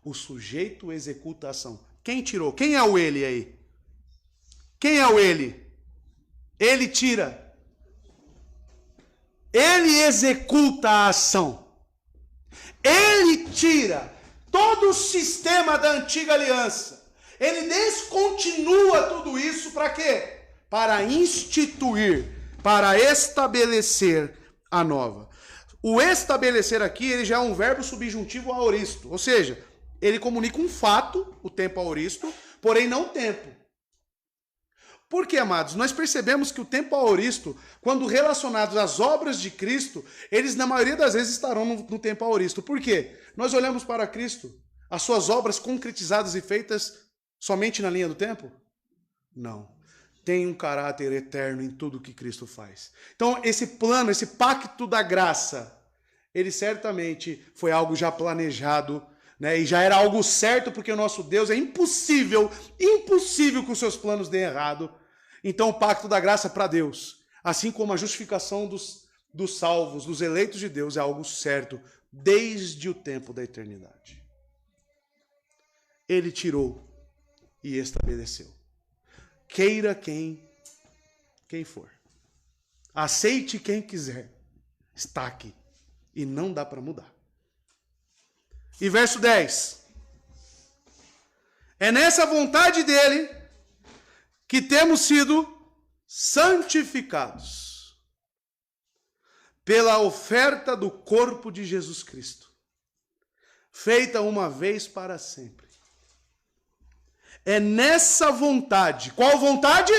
O sujeito executa a ação. Quem tirou? Quem é o ele aí? Quem é o ele? Ele tira. Ele executa a ação. Ele tira todo o sistema da antiga aliança. Ele descontinua tudo isso para quê? Para instituir, para estabelecer a nova. O estabelecer aqui, ele já é um verbo subjuntivo aoristo, ou seja, ele comunica um fato, o tempo aoristo, porém não o tempo. Por quê, amados? Nós percebemos que o tempo aoristo, quando relacionados às obras de Cristo, eles na maioria das vezes estarão no tempo aoristo. Por quê? Nós olhamos para Cristo, as suas obras concretizadas e feitas somente na linha do tempo? Não. Tem um caráter eterno em tudo que Cristo faz. Então, esse plano, esse pacto da graça, ele certamente foi algo já planejado, né? E já era algo certo, porque o nosso Deus é impossível que os seus planos deem errado. Então, o pacto da graça para Deus, assim como a justificação dos salvos, dos eleitos de Deus, é algo certo desde o tempo da eternidade. Ele tirou e estabeleceu. Queira quem for. Aceite quem quiser. Está aqui. E não dá para mudar. E verso 10. É nessa vontade dele que temos sido santificados pela oferta do corpo de Jesus Cristo, feita uma vez para sempre. É nessa vontade. Qual vontade?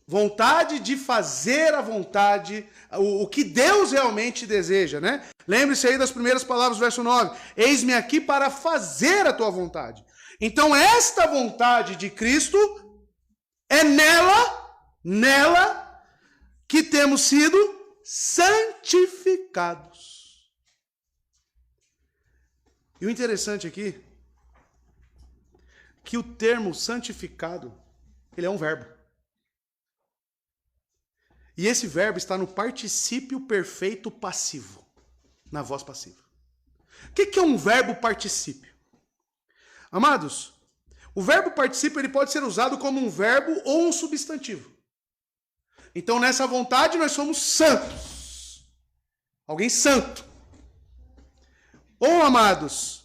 Vontade de fazer a vontade, o que Deus realmente deseja, né? Lembre-se aí das primeiras palavras do verso 9. Eis-me aqui para fazer a tua vontade. Então, esta vontade de Cristo, é nela que temos sido santificados. E o interessante aqui, que o termo santificado, ele é um verbo. E esse verbo está no particípio perfeito passivo, na voz passiva. O que é um verbo particípio? Amados, o verbo particípio ele pode ser usado como um verbo ou um substantivo. Então, nessa vontade, nós somos santos. Alguém santo. Ou, amados,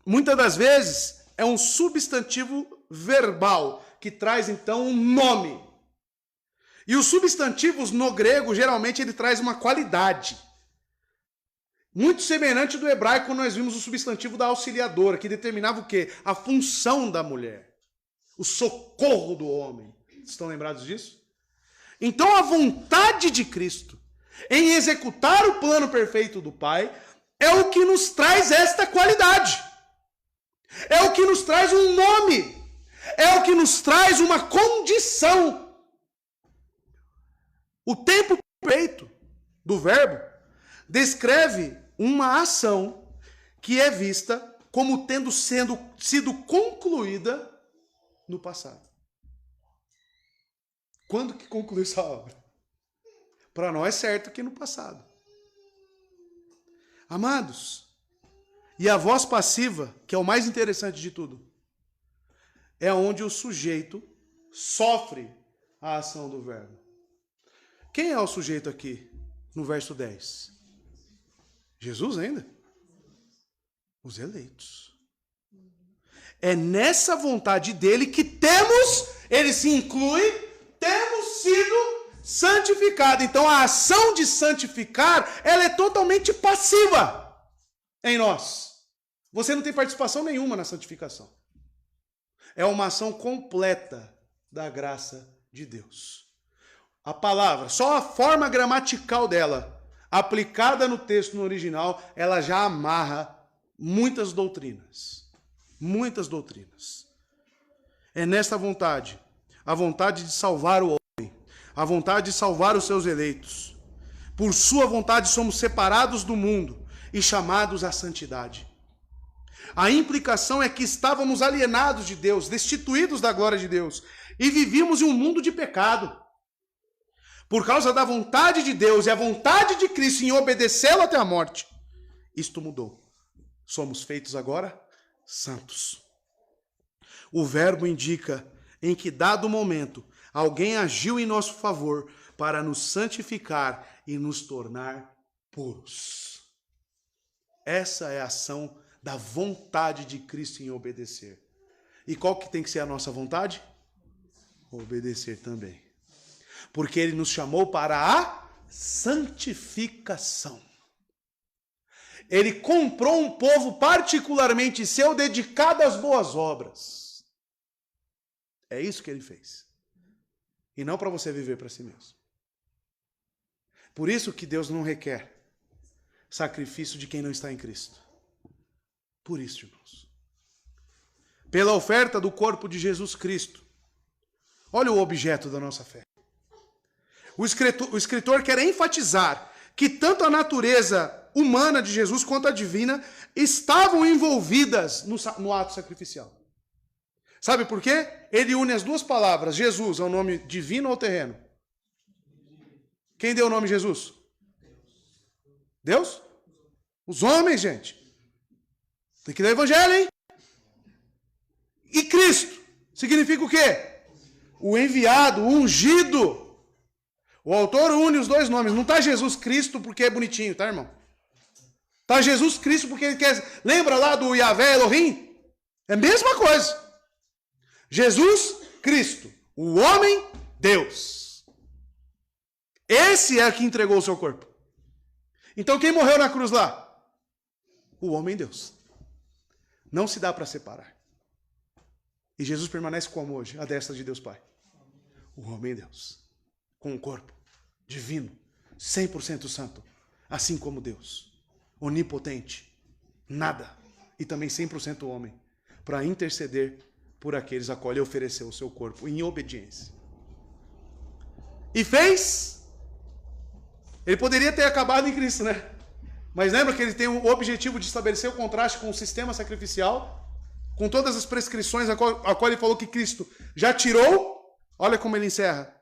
muitas das vezes é um substantivo verbal, que traz então um nome. E os substantivos no grego, geralmente, ele traz uma qualidade. Muito semelhante do hebraico, quando nós vimos o substantivo da auxiliadora, que determinava o quê? A função da mulher. O socorro do homem. Estão lembrados disso? Então, a vontade de Cristo em executar o plano perfeito do Pai é o que nos traz esta qualidade. É o que nos traz um nome. É o que nos traz uma condição. O tempo perfeito do verbo descreve uma ação que é vista como tendo sido concluída no passado. Quando que concluiu essa obra? Para nós é certo que no passado. Amados, e a voz passiva, que é o mais interessante de tudo, é onde o sujeito sofre a ação do verbo. Quem é o sujeito aqui no verso 10? Jesus ainda? Os eleitos. É nessa vontade dele que ele se inclui, temos sido santificados. Então a ação de santificar, ela é totalmente passiva em nós. Você não tem participação nenhuma na santificação. É uma ação completa da graça de Deus. A palavra, só a forma gramatical dela, aplicada no texto no original, ela já amarra muitas doutrinas. Muitas doutrinas. É nesta vontade, a vontade de salvar o homem, a vontade de salvar os seus eleitos. Por sua vontade somos separados do mundo e chamados à santidade. A implicação é que estávamos alienados de Deus, destituídos da glória de Deus, e vivíamos em um mundo de pecado. Por causa da vontade de Deus e a vontade de Cristo em obedecê-lo até a morte, isto mudou. Somos feitos agora santos. O verbo indica em que dado momento Alguém agiu em nosso favor para nos santificar e nos tornar puros. Essa é a ação da vontade de Cristo em obedecer. E qual que tem que ser a nossa vontade? Obedecer também. Porque ele nos chamou para a santificação. Ele comprou um povo particularmente seu dedicado às boas obras. É isso que ele fez. E não para você viver para si mesmo. Por isso que Deus não requer sacrifício de quem não está em Cristo. Por isso, irmãos. Pela oferta do corpo de Jesus Cristo. Olha o objeto da nossa fé. O escritor quer enfatizar que tanto a natureza humana de Jesus quanto a divina estavam envolvidas no ato sacrificial. Sabe por quê? Ele une as duas palavras. Jesus é o nome divino ou terreno? Quem deu o nome Jesus? Deus? Os homens, gente. Tem que ler o evangelho, hein? E Cristo significa o quê? O enviado, o ungido. O autor une os dois nomes. Não está Jesus Cristo porque é bonitinho, tá, irmão? Está Jesus Cristo porque ele quer... Lembra lá do Yahvé Elohim? É a mesma coisa. Jesus Cristo, o homem Deus. Esse é que entregou o seu corpo. Então quem morreu na cruz lá? O homem Deus. Não se dá para separar. E Jesus permanece como hoje, à destra de Deus Pai. O homem Deus. Com um corpo divino, 100% santo. Assim como Deus. Onipotente. Nada. E também 100% homem. Para interceder por aqueles a qual ele ofereceu o seu corpo em obediência. E fez. Ele poderia ter acabado em Cristo, né? Mas lembra que ele tem o objetivo de estabelecer o contraste com o sistema sacrificial, com todas as prescrições a qual ele falou que Cristo já tirou. Olha como ele encerra.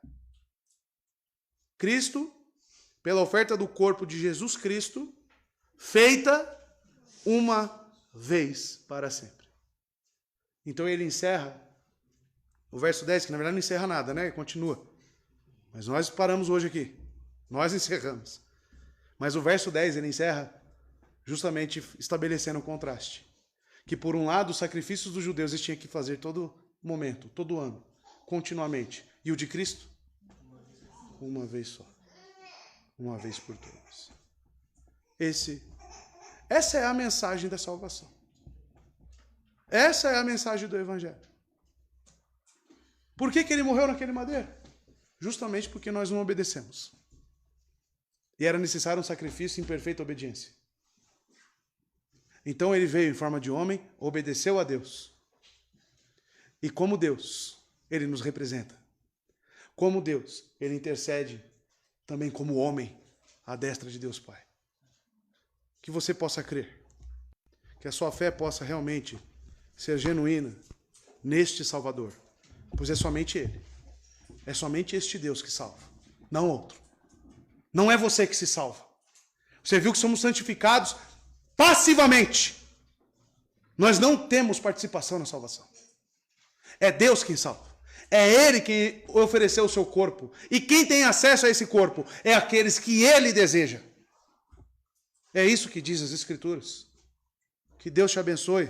Cristo, pela oferta do corpo de Jesus Cristo, feita uma vez para sempre. Então ele encerra o verso 10, que na verdade não encerra nada, né? Continua. Mas nós paramos hoje aqui. Nós encerramos. Mas o verso 10 ele encerra justamente estabelecendo o contraste. Que por um lado os sacrifícios dos judeus eles tinham que fazer todo momento, todo ano, continuamente. E o de Cristo? Uma vez só. Uma vez por todas. Essa é a mensagem da salvação. Essa é a mensagem do Evangelho. Por que ele morreu naquele madeiro? Justamente porque nós não obedecemos. E era necessário um sacrifício em perfeita obediência. Então ele veio em forma de homem, obedeceu a Deus. E como Deus, ele nos representa. Como Deus, ele intercede também como homem à destra de Deus Pai. Que você possa crer. Que a sua fé possa realmente ser genuína neste Salvador. Pois é somente Ele. É somente este Deus que salva, não outro. Não é você que se salva. Você viu que somos santificados passivamente. Nós não temos participação na salvação. É Deus quem salva. É Ele quem ofereceu o seu corpo. E quem tem acesso a esse corpo é aqueles que Ele deseja. É isso que diz as Escrituras. Que Deus te abençoe.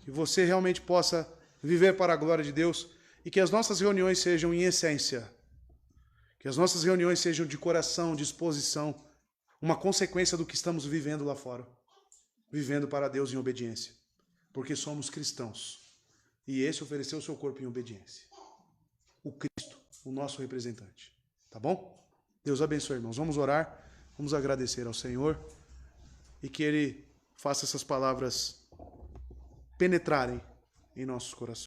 Que você realmente possa viver para a glória de Deus. E que as nossas reuniões sejam em essência. Que as nossas reuniões sejam de coração, disposição. Uma consequência do que estamos vivendo lá fora. Vivendo para Deus em obediência. Porque somos cristãos. E esse ofereceu o seu corpo em obediência. O Cristo, o nosso representante. Tá bom? Deus abençoe, irmãos. Vamos orar, vamos agradecer ao Senhor e que Ele faça essas palavras penetrarem em nossos corações.